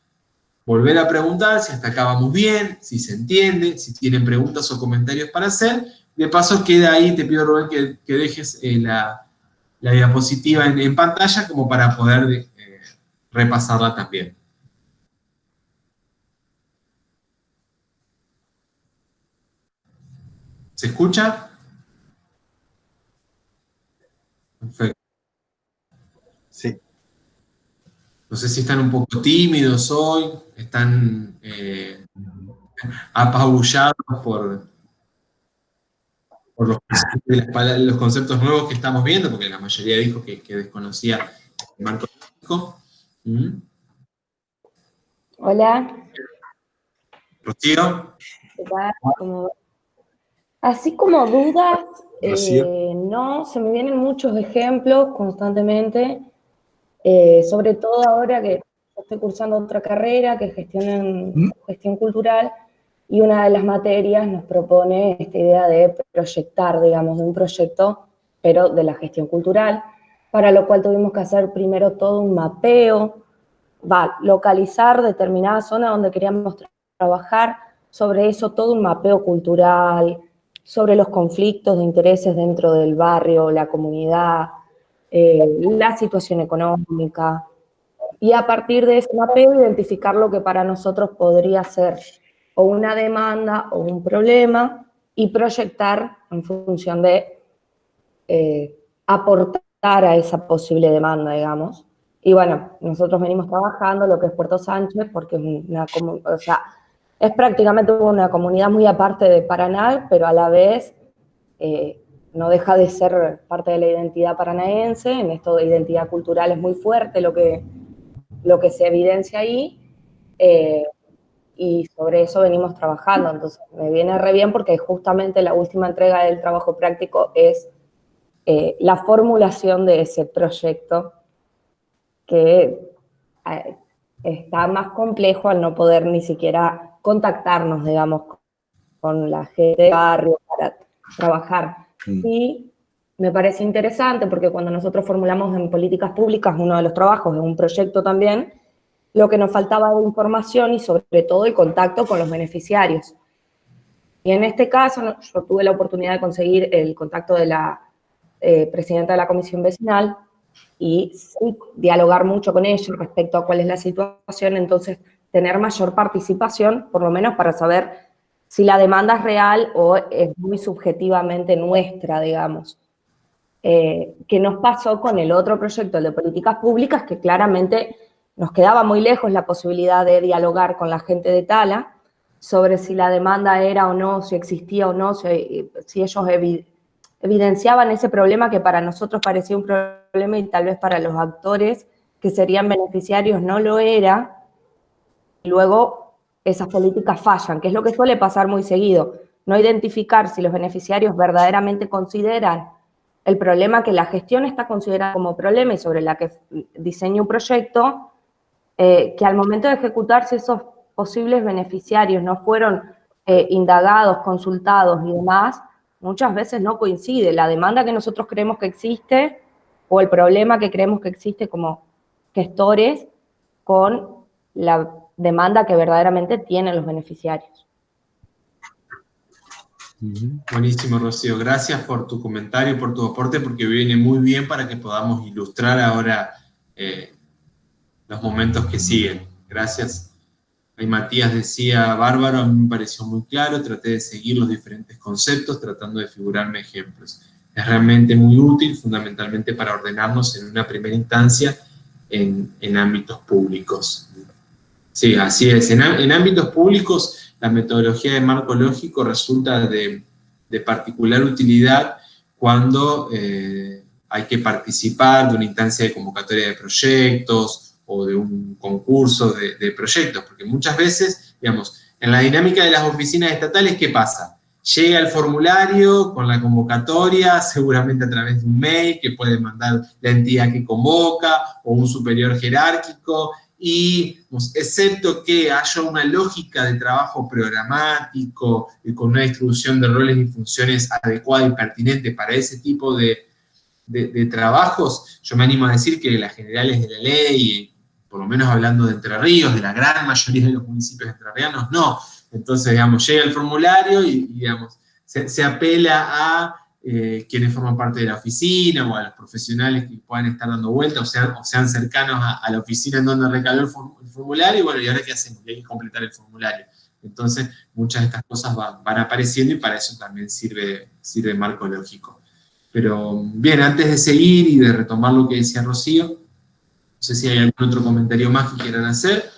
volver a preguntar si hasta acá vamos bien, si se entiende, si tienen preguntas o comentarios para hacer. De paso queda ahí, te pido, Rubén, que dejes la diapositiva en pantalla como para poder repasarla también. ¿Se escucha? Perfecto. Sí. No sé si están un poco tímidos hoy, están apabullados por los conceptos nuevos que estamos viendo, porque la mayoría dijo que desconocía el marco lógico. Hola. Rocío. ¿Qué tal? Así como dudas, Rocío. no, se me vienen muchos ejemplos constantemente, sobre todo ahora que estoy cursando otra carrera, que es gestión cultural, y una de las materias nos propone esta idea de proyectar, digamos, de un proyecto, pero de la gestión cultural, para lo cual tuvimos que hacer primero todo un mapeo, localizar determinada zona donde queríamos trabajar, sobre eso todo un mapeo cultural, sobre los conflictos de intereses dentro del barrio, la comunidad, la situación económica, y a partir de ese mapeo identificar lo que para nosotros podría ser o una demanda o un problema, y proyectar en función de aportar a esa posible demanda, digamos. Y bueno, nosotros venimos trabajando lo que es Puerto Sánchez, porque es prácticamente una comunidad muy aparte de Paraná, pero a la vez no deja de ser parte de la identidad paranaense. En esto de identidad cultural es muy fuerte lo que se evidencia ahí. y sobre eso venimos trabajando. Entonces me viene re bien porque justamente la última entrega del trabajo práctico es la formulación de ese proyecto, que está más complejo al no poder ni siquiera contactarnos, digamos, con la gente del barrio para trabajar. Y me parece interesante porque cuando nosotros formulamos en políticas públicas uno de los trabajos, en un proyecto también, lo que nos faltaba de información y sobre todo el contacto con los beneficiarios. Y en este caso yo tuve la oportunidad de conseguir el contacto de la presidenta de la comisión vecinal y sí, dialogar mucho con ella respecto a cuál es la situación, entonces tener mayor participación, por lo menos para saber si la demanda es real o es muy subjetivamente nuestra, digamos. ¿Qué nos pasó con el otro proyecto, el de políticas públicas, que claramente nos quedaba muy lejos la posibilidad de dialogar con la gente de Tala sobre si la demanda era o no, si existía o no, si ellos evidenciaban ese problema que para nosotros parecía un problema y tal vez para los actores que serían beneficiarios no lo era, y luego esas políticas fallan, que es lo que suele pasar muy seguido, no identificar si los beneficiarios verdaderamente consideran el problema que la gestión está considerada como problema y sobre la que diseña un proyecto, que al momento de ejecutarse esos posibles beneficiarios no fueron indagados, consultados y demás, muchas veces no coincide la demanda que nosotros creemos que existe o el problema que creemos que existe como gestores con la demanda que verdaderamente tienen los beneficiarios. Buenísimo, Rocío. Gracias por tu comentario y por tu aporte, porque viene muy bien para que podamos ilustrar ahora los momentos que siguen. Gracias. Ahí Matías decía, bárbaro, a mí me pareció muy claro, traté de seguir los diferentes conceptos tratando de figurarme ejemplos. Es realmente muy útil, fundamentalmente para ordenarnos en una primera instancia en ámbitos públicos. Sí, así es. En ámbitos públicos, la metodología de marco lógico resulta de particular utilidad cuando hay que participar de una instancia de convocatoria de proyectos o de un concurso de proyectos, porque muchas veces, digamos, en la dinámica de las oficinas estatales, ¿qué pasa? Llega el formulario con la convocatoria, seguramente a través de un mail que puede mandar la entidad que convoca o un superior jerárquico, y excepto que haya una lógica de trabajo programático y con una distribución de roles y funciones adecuada y pertinente para ese tipo de trabajos, yo me animo a decir que las generales de la ley, por lo menos hablando de Entre Ríos, de la gran mayoría de los municipios entrerrianos, no. Entonces, digamos, llega el formulario y digamos, se apela a quienes forman parte de la oficina o a los profesionales que puedan estar dando vueltas o sean cercanos a la oficina en donde recaló el formulario, y bueno, ¿y ahora qué hacemos? Y hay que completar el formulario. Entonces, muchas de estas cosas van apareciendo y para eso también sirve marco lógico. Pero bien, antes de seguir y de retomar lo que decía Rocío, no sé si hay algún otro comentario más que quieran hacer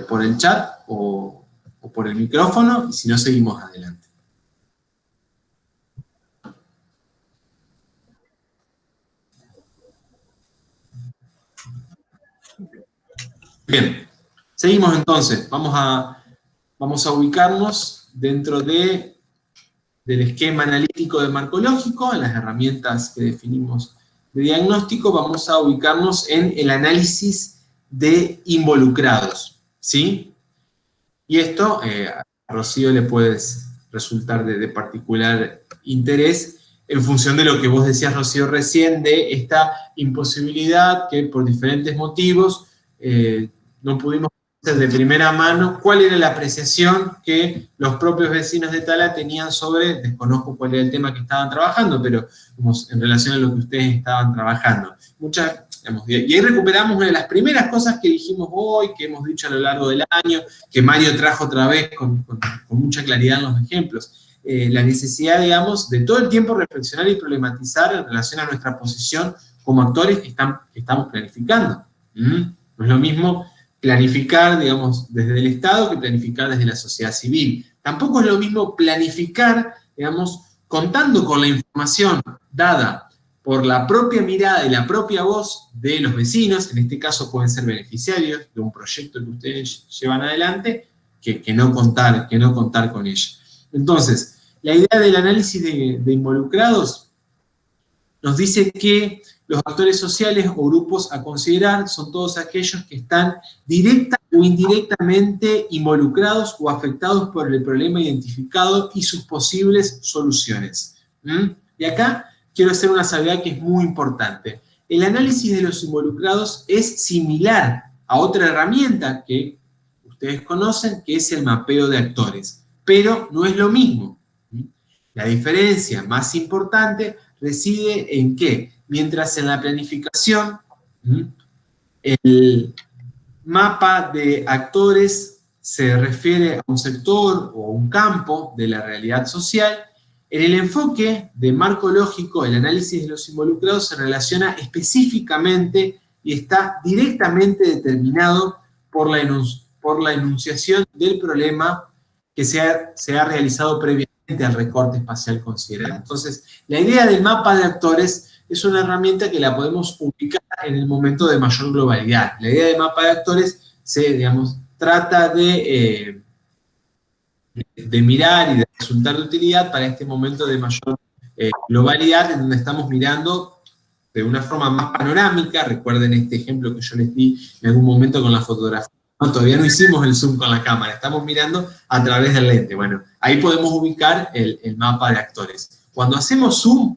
por el chat o por el micrófono, y si no, seguimos adelante. Bien, seguimos entonces. Vamos a ubicarnos dentro del esquema analítico de marco lógico, en las herramientas que definimos de diagnóstico. Vamos a ubicarnos en el análisis de involucrados, ¿sí? Y esto a Rocío le puede resultar de particular interés en función de lo que vos decías, Rocío, recién, de esta imposibilidad que por diferentes motivos no pudimos conocer de primera mano cuál era la apreciación que los propios vecinos de Tala tenían sobre, desconozco cuál era el tema que estaban trabajando, pero en relación a lo que ustedes estaban trabajando. Y ahí recuperamos una de las primeras cosas que dijimos hoy, que hemos dicho a lo largo del año, que Mario trajo otra vez con mucha claridad en los ejemplos. La necesidad, digamos, de todo el tiempo reflexionar y problematizar en relación a nuestra posición como actores que estamos planificando. No es lo mismo planificar, digamos, desde el Estado que planificar desde la sociedad civil. Tampoco es lo mismo planificar, digamos, contando con la información dada por la propia mirada y la propia voz de los vecinos, en este caso pueden ser beneficiarios de un proyecto que ustedes llevan adelante, que no contar con ella. Entonces, la idea del análisis de involucrados nos dice que los actores sociales o grupos a considerar son todos aquellos que están directa o indirectamente involucrados o afectados por el problema identificado y sus posibles soluciones. Y acá quiero hacer una salvedad que es muy importante. El análisis de los involucrados es similar a otra herramienta que ustedes conocen, que es el mapeo de actores, pero no es lo mismo. La diferencia más importante reside en que, mientras en la planificación, el mapa de actores se refiere a un sector o a un campo de la realidad social, en el enfoque de marco lógico, el análisis de los involucrados se relaciona específicamente y está directamente determinado por la enunciación del problema que se ha realizado previamente al recorte espacial considerado. Entonces, la idea del mapa de actores es una herramienta que la podemos ubicar en el momento de mayor globalidad. La idea del mapa de actores trata de mirar y de resultar de utilidad para este momento de mayor globalidad, en donde estamos mirando de una forma más panorámica. Recuerden este ejemplo que yo les di en algún momento con la fotografía. No, todavía no hicimos el zoom con la cámara, estamos mirando a través del lente. Bueno, ahí podemos ubicar el mapa de actores. Cuando hacemos zoom,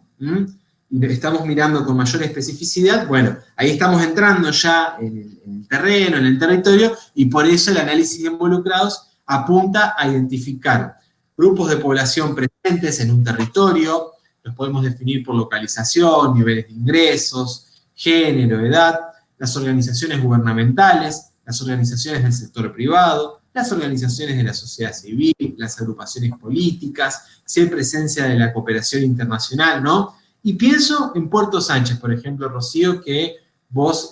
y estamos mirando con mayor especificidad, bueno, ahí estamos entrando ya en el terreno, en el territorio, y por eso el análisis de involucrados apunta a identificar grupos de población presentes en un territorio, los podemos definir por localización, niveles de ingresos, género, edad, las organizaciones gubernamentales, las organizaciones del sector privado, las organizaciones de la sociedad civil, las agrupaciones políticas, si hay presencia de la cooperación internacional, ¿no? Y pienso en Puerto Sánchez, por ejemplo, Rocío, que vos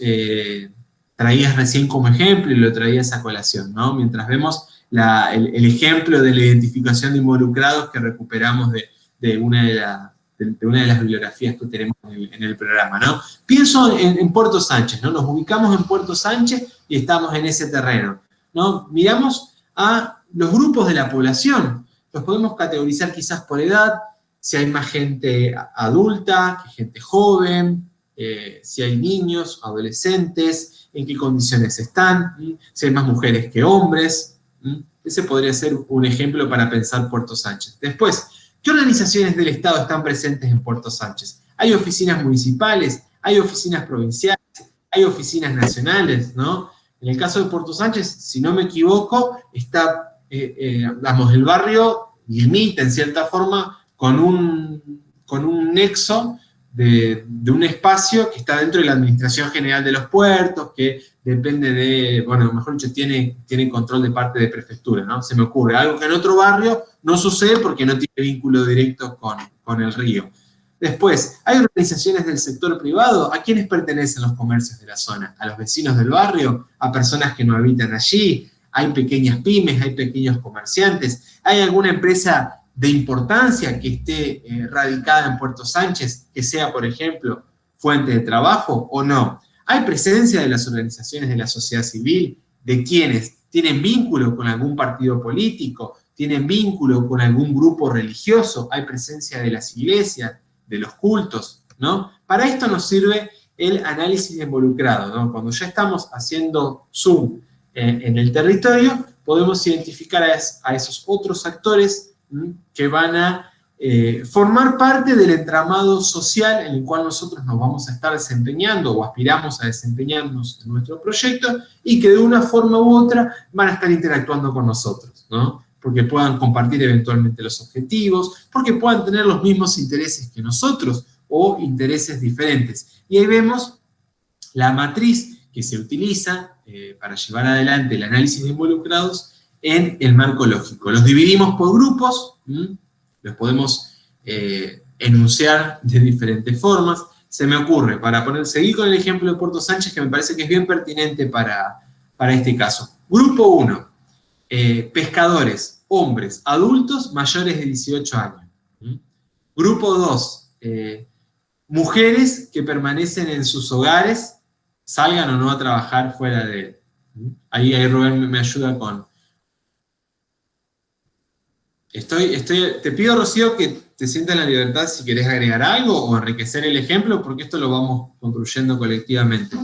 traías recién como ejemplo y lo traías a colación, ¿no? Mientras vemos el ejemplo de la identificación de involucrados que recuperamos de una de las bibliografías que tenemos en el programa, ¿no? Pienso en Puerto Sánchez, ¿no? Nos ubicamos en Puerto Sánchez y estamos en ese terreno, ¿no? Miramos a los grupos de la población, los podemos categorizar quizás por edad, si hay más gente adulta, que gente joven, si hay niños, adolescentes, en qué condiciones están, si hay más mujeres que hombres. Ese podría ser un ejemplo para pensar Puerto Sánchez. Después, ¿qué organizaciones del Estado están presentes en Puerto Sánchez? Hay oficinas municipales, hay oficinas provinciales, hay oficinas nacionales, ¿no? En el caso de Puerto Sánchez, si no me equivoco, está, el barrio limita en cierta forma con un nexo de un espacio que está dentro de la Administración General de los Puertos, que depende de, bueno, mejor dicho, tiene control de parte de prefectura, ¿no? Se me ocurre algo que en otro barrio no sucede porque no tiene vínculo directo con el río. Después, ¿hay organizaciones del sector privado? ¿A quiénes pertenecen los comercios de la zona? ¿A los vecinos del barrio? ¿A personas que no habitan allí? ¿Hay pequeñas pymes? ¿Hay pequeños comerciantes? ¿Hay alguna empresa de importancia que esté radicada en Puerto Sánchez, que sea, por ejemplo, fuente de trabajo o no? ¿Hay presencia de las organizaciones de la sociedad civil, de quienes tienen vínculo con algún partido político, tienen vínculo con algún grupo religioso? ¿Hay presencia de las iglesias, de los cultos, ¿no? Para esto nos sirve el análisis de involucrado, ¿no? Cuando ya estamos haciendo zoom en el territorio, podemos identificar a esos otros actores que van a formar parte del entramado social en el cual nosotros nos vamos a estar desempeñando o aspiramos a desempeñarnos en nuestro proyecto y que de una forma u otra van a estar interactuando con nosotros, ¿no? Porque puedan compartir eventualmente los objetivos, porque puedan tener los mismos intereses que nosotros o intereses diferentes. Y ahí vemos la matriz que se utiliza para llevar adelante el análisis de involucrados en el marco lógico. Los dividimos por grupos, los podemos enunciar de diferentes formas. Se me ocurre, para seguir con el ejemplo de Puerto Sánchez, que me parece que es bien pertinente para este caso. Grupo 1, pescadores, hombres, adultos mayores de 18 años. Grupo 2, mujeres que permanecen en sus hogares, salgan o no a trabajar fuera de él. Ahí Rubén me ayuda con Te pido, Rocío, que te sientas en la libertad si querés agregar algo o enriquecer el ejemplo, porque esto lo vamos construyendo colectivamente.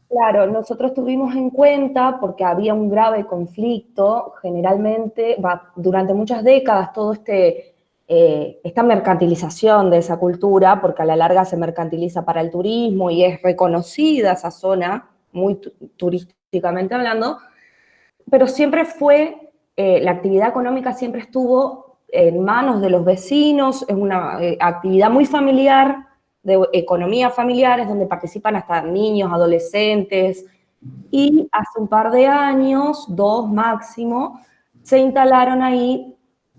Claro, nosotros tuvimos en cuenta, porque había un grave conflicto, generalmente, durante muchas décadas, todo esta mercantilización de esa cultura, porque a la larga se mercantiliza para el turismo y es reconocida esa zona, muy turísticamente hablando, pero siempre fue, la actividad económica siempre estuvo en manos de los vecinos, es una actividad muy familiar, de economía familiar, es donde participan hasta niños, adolescentes, y hace un par de años, 2 máximo, se instalaron ahí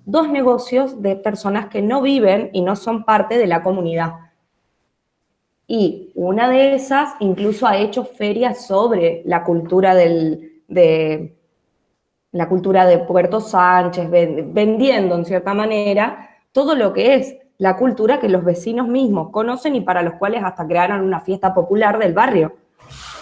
2 negocios de personas que no viven y no son parte de la comunidad. Y una de esas incluso ha hecho ferias sobre la cultura de Puerto Sánchez, vendiendo en cierta manera todo lo que es la cultura que los vecinos mismos conocen y para los cuales hasta crearon una fiesta popular del barrio.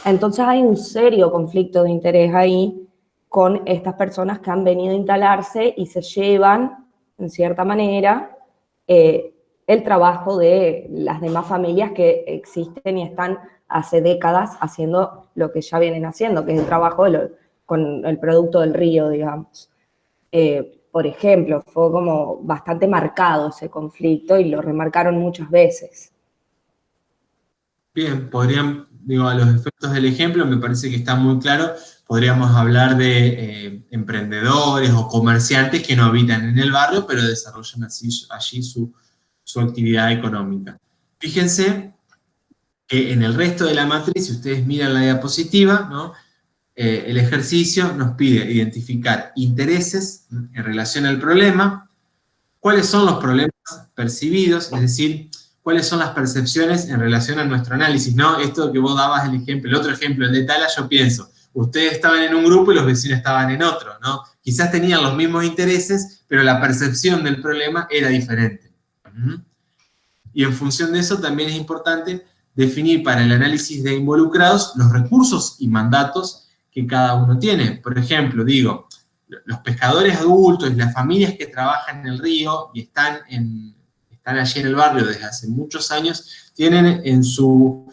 Entonces hay un serio conflicto de interés ahí con estas personas que han venido a instalarse y se llevan, en cierta manera, el trabajo de las demás familias que existen y están hace décadas haciendo lo que ya vienen haciendo, que es el trabajo con el producto del río, digamos. Por ejemplo, fue como bastante marcado ese conflicto y lo remarcaron muchas veces. Bien, a los efectos del ejemplo me parece que está muy claro, podríamos hablar de emprendedores o comerciantes que no habitan en el barrio, pero desarrollan allí su actividad económica. Fíjense que en el resto de la matriz, si ustedes miran la diapositiva, ¿no? El ejercicio nos pide identificar intereses en relación al problema, cuáles son los problemas percibidos, es decir, cuáles son las percepciones en relación a nuestro análisis, ¿no? Esto que vos dabas el ejemplo, el otro ejemplo, el de Tala, yo pienso, ustedes estaban en un grupo y los vecinos estaban en otro, ¿no? Quizás tenían los mismos intereses, pero la percepción del problema era diferente. Y en función de eso también es importante definir para el análisis de involucrados los recursos y mandatos que cada uno tiene. Por ejemplo, digo, los pescadores adultos y las familias que trabajan en el río y están allí en el barrio desde hace muchos años, tienen en su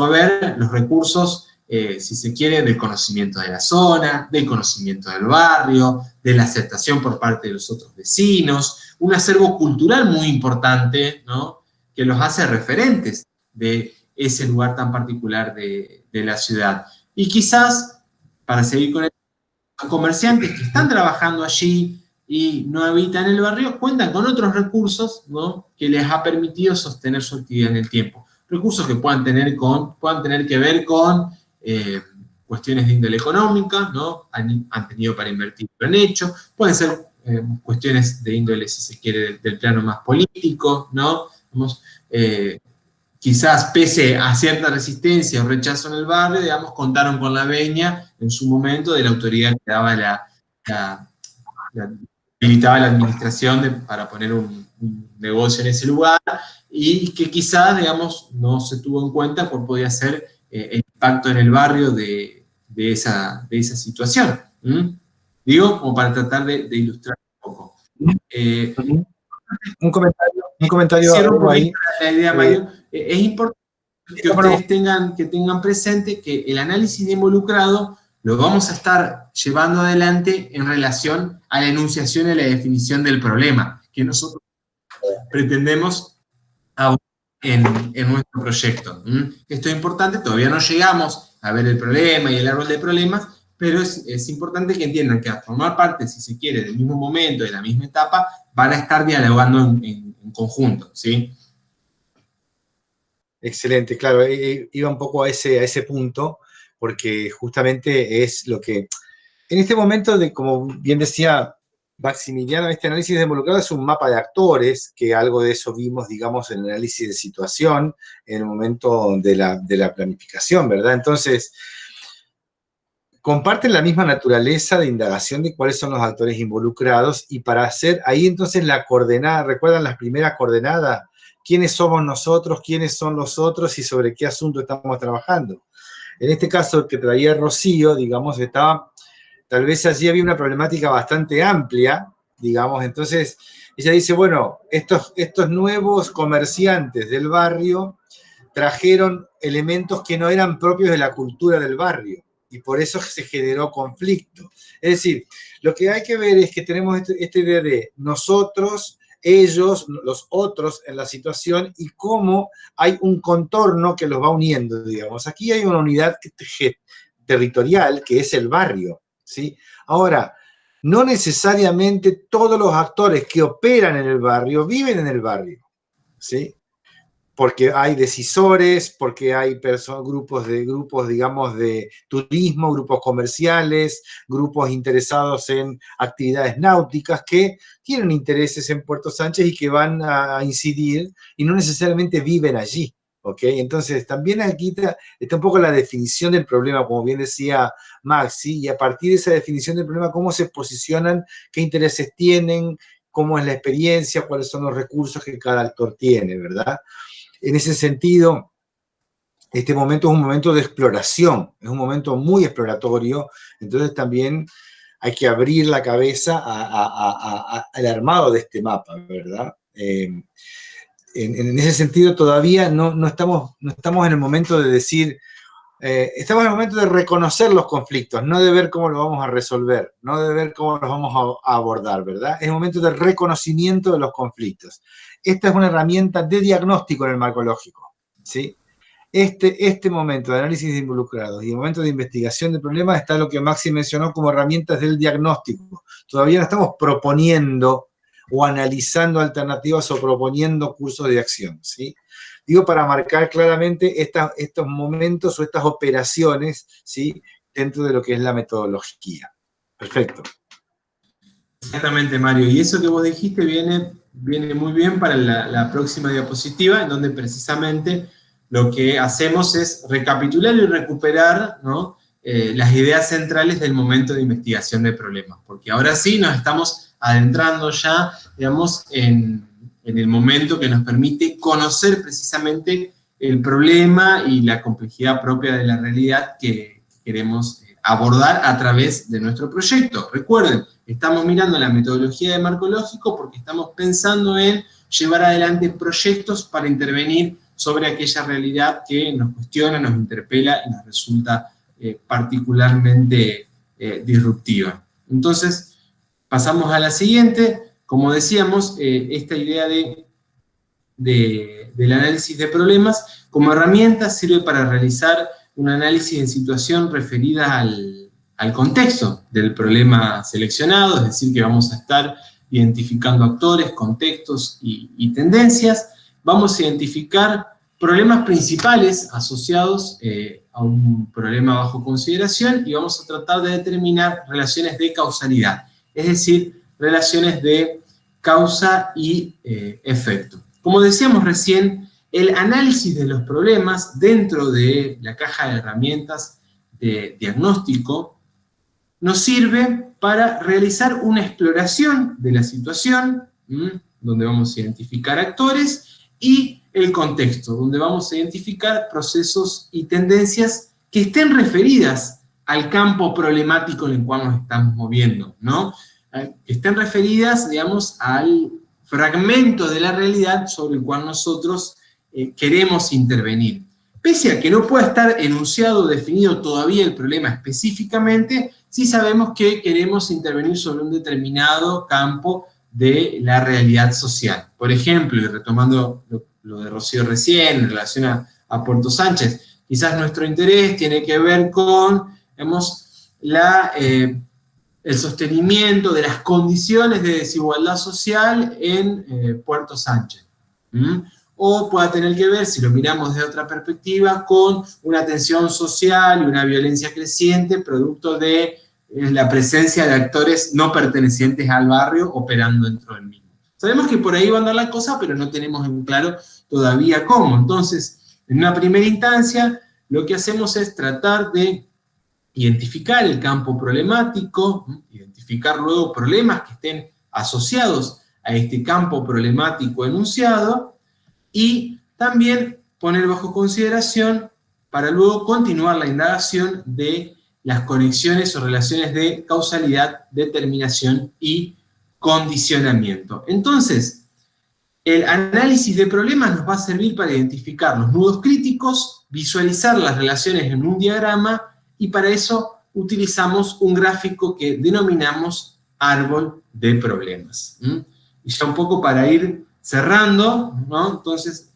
haber los recursos, si se quiere, del conocimiento de la zona, del conocimiento del barrio, de la aceptación por parte de los otros vecinos, un acervo cultural muy importante, ¿no? Que los hace referentes de ese lugar tan particular de la ciudad. Y quizás, para seguir con los comerciantes que están trabajando allí y no habitan el barrio, cuentan con otros recursos, ¿no? Que les ha permitido sostener su actividad en el tiempo. Recursos que puedan tener que ver con cuestiones de índole económica, ¿no? Han tenido para invertir en hecho, pueden ser cuestiones de índole, si se quiere, del plano más político, ¿no? Quizás pese a cierta resistencia o rechazo en el barrio, digamos, contaron con la venia en su momento de la autoridad que daba habilitaba la administración para poner un negocio en ese lugar, y que quizás, digamos, no se tuvo en cuenta por podía ser el impacto en el barrio de esa situación. Digo, como para tratar de ilustrar un poco. Un comentario ahí. La idea, Mario. Es importante que ustedes tengan presente que el análisis de involucrado lo vamos a estar llevando adelante en relación a la enunciación y la definición del problema que nosotros pretendemos abordar en nuestro proyecto. Esto es importante, todavía no llegamos a ver el problema y el árbol de problemas, pero es importante que entiendan que a formar parte, si se quiere, del mismo momento, de la misma etapa, van a estar dialogando en conjunto, ¿sí? Excelente, claro, iba un poco a ese punto, porque justamente es lo que, en este momento, como bien decía Maximiliano, este análisis de involucrado es un mapa de actores, que algo de eso vimos, digamos, en el análisis de situación, en el momento de la planificación, ¿verdad? Entonces, comparten la misma naturaleza de indagación de cuáles son los actores involucrados, y para hacer ahí entonces la coordenada, ¿recuerdan las primeras coordenadas? ¿Quiénes somos nosotros? ¿Quiénes son los otros? ¿Y sobre qué asunto estamos trabajando? En este caso que traía Rocío, digamos, tal vez allí había una problemática bastante amplia, digamos. Entonces, ella dice, bueno, estos nuevos comerciantes del barrio trajeron elementos que no eran propios de la cultura del barrio, y por eso se generó conflicto. Es decir, lo que hay que ver es que tenemos esta idea de nosotros, ellos, los otros en la situación, y cómo hay un contorno que los va uniendo, digamos. Aquí hay una unidad territorial que es el barrio, ¿sí? Ahora, no necesariamente todos los actores que operan en el barrio viven en el barrio, ¿sí? Porque hay decisores, porque hay grupos, digamos, de turismo, grupos comerciales, grupos interesados en actividades náuticas que tienen intereses en Puerto Sánchez y que van a incidir y no necesariamente viven allí, ¿ok? Entonces, también aquí está un poco la definición del problema, como bien decía Maxi, y a partir de esa definición del problema, cómo se posicionan, qué intereses tienen, cómo es la experiencia, cuáles son los recursos que cada actor tiene, ¿verdad? En ese sentido, este momento es un momento de exploración, es un momento muy exploratorio, entonces también hay que abrir la cabeza al armado de este mapa, ¿verdad? En ese sentido todavía no estamos en el momento de decir, estamos en el momento de reconocer los conflictos, no de ver cómo los vamos a resolver, no de ver cómo los vamos a abordar, ¿verdad? Es el momento de reconocimiento de los conflictos. Esta es una herramienta de diagnóstico en el marco lógico, ¿sí? Este momento de análisis de involucrados y el momento de investigación de problemas está lo que Maxi mencionó como herramientas del diagnóstico. Todavía no estamos proponiendo o analizando alternativas o proponiendo cursos de acción, ¿sí? Digo, para marcar claramente estos momentos o estas operaciones, ¿sí?, dentro de lo que es la metodología. Perfecto. Exactamente, Mario. Y eso que vos dijiste viene muy bien para la próxima diapositiva, en donde precisamente lo que hacemos es recapitular y recuperar, ¿no?, las ideas centrales del momento de investigación de problemas. Porque ahora sí nos estamos adentrando ya, digamos, en el momento que nos permite conocer precisamente el problema y la complejidad propia de la realidad que queremos abordar a través de nuestro proyecto. Recuerden, estamos mirando la metodología de marco lógico porque estamos pensando en llevar adelante proyectos para intervenir sobre aquella realidad que nos cuestiona, nos interpela y nos resulta particularmente disruptiva. Entonces, pasamos a la siguiente. Como decíamos, esta idea del análisis de problemas como herramienta sirve para realizar un análisis de situación referida al contexto del problema seleccionado, es decir, que vamos a estar identificando actores, contextos y tendencias. Vamos a identificar problemas principales asociados a un problema bajo consideración y vamos a tratar de determinar relaciones de causalidad, es decir, relaciones de causa y efecto. Como decíamos recién, el análisis de los problemas dentro de la caja de herramientas de diagnóstico nos sirve para realizar una exploración de la situación, donde vamos a identificar actores, y el contexto, donde vamos a identificar procesos y tendencias que estén referidas al campo problemático en el cual nos estamos moviendo, ¿no? Que estén referidas, digamos, al fragmento de la realidad sobre el cual nosotros queremos intervenir. Pese a que no pueda estar enunciado o definido todavía el problema específicamente, sí sabemos que queremos intervenir sobre un determinado campo de la realidad social. Por ejemplo, y retomando lo de Rocío recién, en relación a Puerto Sánchez, quizás nuestro interés tiene que ver con, digamos, el sostenimiento de las condiciones de desigualdad social en Puerto Sánchez. O pueda tener que ver, si lo miramos desde otra perspectiva, con una tensión social y una violencia creciente producto de la presencia de actores no pertenecientes al barrio operando dentro del mismo. Sabemos que por ahí va a andar la cosa, pero no tenemos en claro todavía cómo. Entonces, en una primera instancia, lo que hacemos es tratar de identificar el campo problemático, identificar luego problemas que estén asociados a este campo problemático enunciado, y también poner bajo consideración para luego continuar la indagación de las conexiones o relaciones de causalidad, determinación y condicionamiento. Entonces, el análisis de problemas nos va a servir para identificar los nudos críticos, visualizar las relaciones en un diagrama, y para eso utilizamos un gráfico que denominamos árbol de problemas. Y ya un poco para ir cerrando, ¿no? Entonces,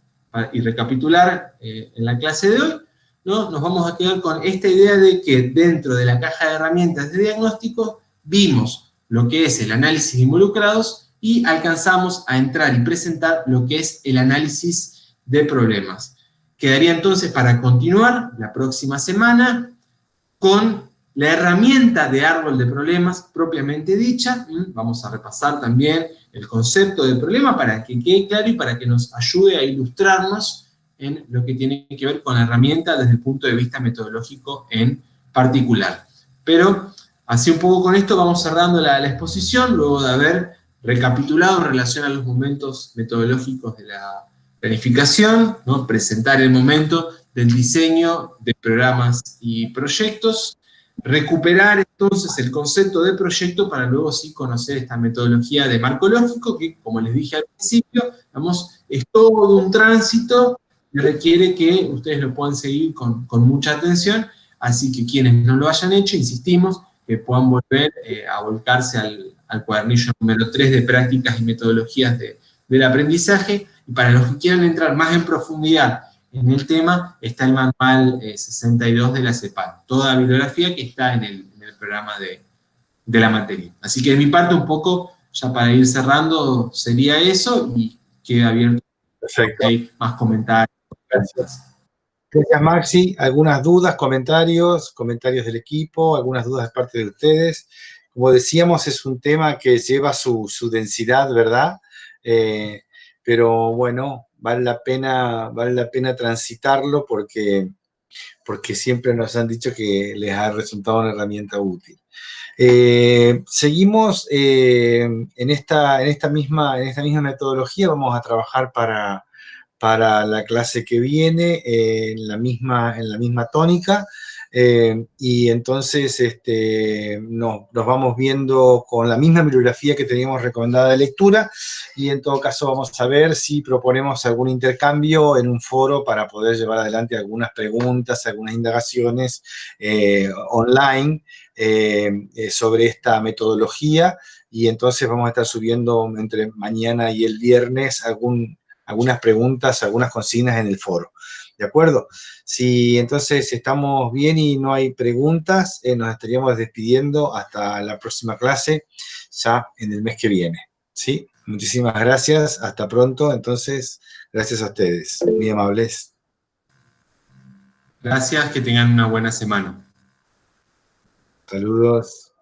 y recapitular en la clase de hoy, ¿no? Nos vamos a quedar con esta idea de que dentro de la caja de herramientas de diagnóstico vimos lo que es el análisis de involucrados y alcanzamos a entrar y presentar lo que es el análisis de problemas. Quedaría entonces para continuar la próxima semana con la herramienta de árbol de problemas propiamente dicha. Vamos a repasar también el concepto de problema para que quede claro y para que nos ayude a ilustrarnos en lo que tiene que ver con la herramienta desde el punto de vista metodológico en particular. Pero así un poco con esto vamos cerrando la exposición, luego de haber recapitulado en relación a los momentos metodológicos de la planificación, ¿no? Presentar el momento del diseño de programas y proyectos, recuperar entonces el concepto de proyecto para luego sí conocer esta metodología de marco lógico que, como les dije al principio, digamos, es todo un tránsito que requiere que ustedes lo puedan seguir con mucha atención, así que quienes no lo hayan hecho, insistimos, que puedan volver a volcarse al cuadernillo número 3 de prácticas y metodologías del aprendizaje, y para los que quieran entrar más en profundidad en el tema, está el manual 62 de la CEPAL, toda bibliografía que está en el programa de la materia. Así que de mi parte un poco, ya para ir cerrando, sería eso, y queda abierto. Perfecto. Hay más comentarios. Gracias. Gracias, Maxi. ¿Algunas dudas, comentarios del equipo, algunas dudas de parte de ustedes? Como decíamos, es un tema que lleva su densidad, ¿verdad? Pero bueno, vale la pena transitarlo porque siempre nos han dicho que les ha resultado una herramienta útil. Seguimos en esta misma metodología. Vamos a trabajar para la clase que viene en la misma tónica, y entonces nos vamos viendo con la misma bibliografía que teníamos recomendada de lectura, y en todo caso vamos a ver si proponemos algún intercambio en un foro para poder llevar adelante algunas preguntas, algunas indagaciones online sobre esta metodología, y entonces vamos a estar subiendo entre mañana y el viernes algunas preguntas, algunas consignas en el foro. ¿De acuerdo? Si entonces estamos bien y no hay preguntas, nos estaríamos despidiendo hasta la próxima clase, ya en el mes que viene. ¿Sí? Muchísimas gracias. Hasta pronto. Entonces, gracias a ustedes. Muy amables. Gracias, que tengan una buena semana. Saludos.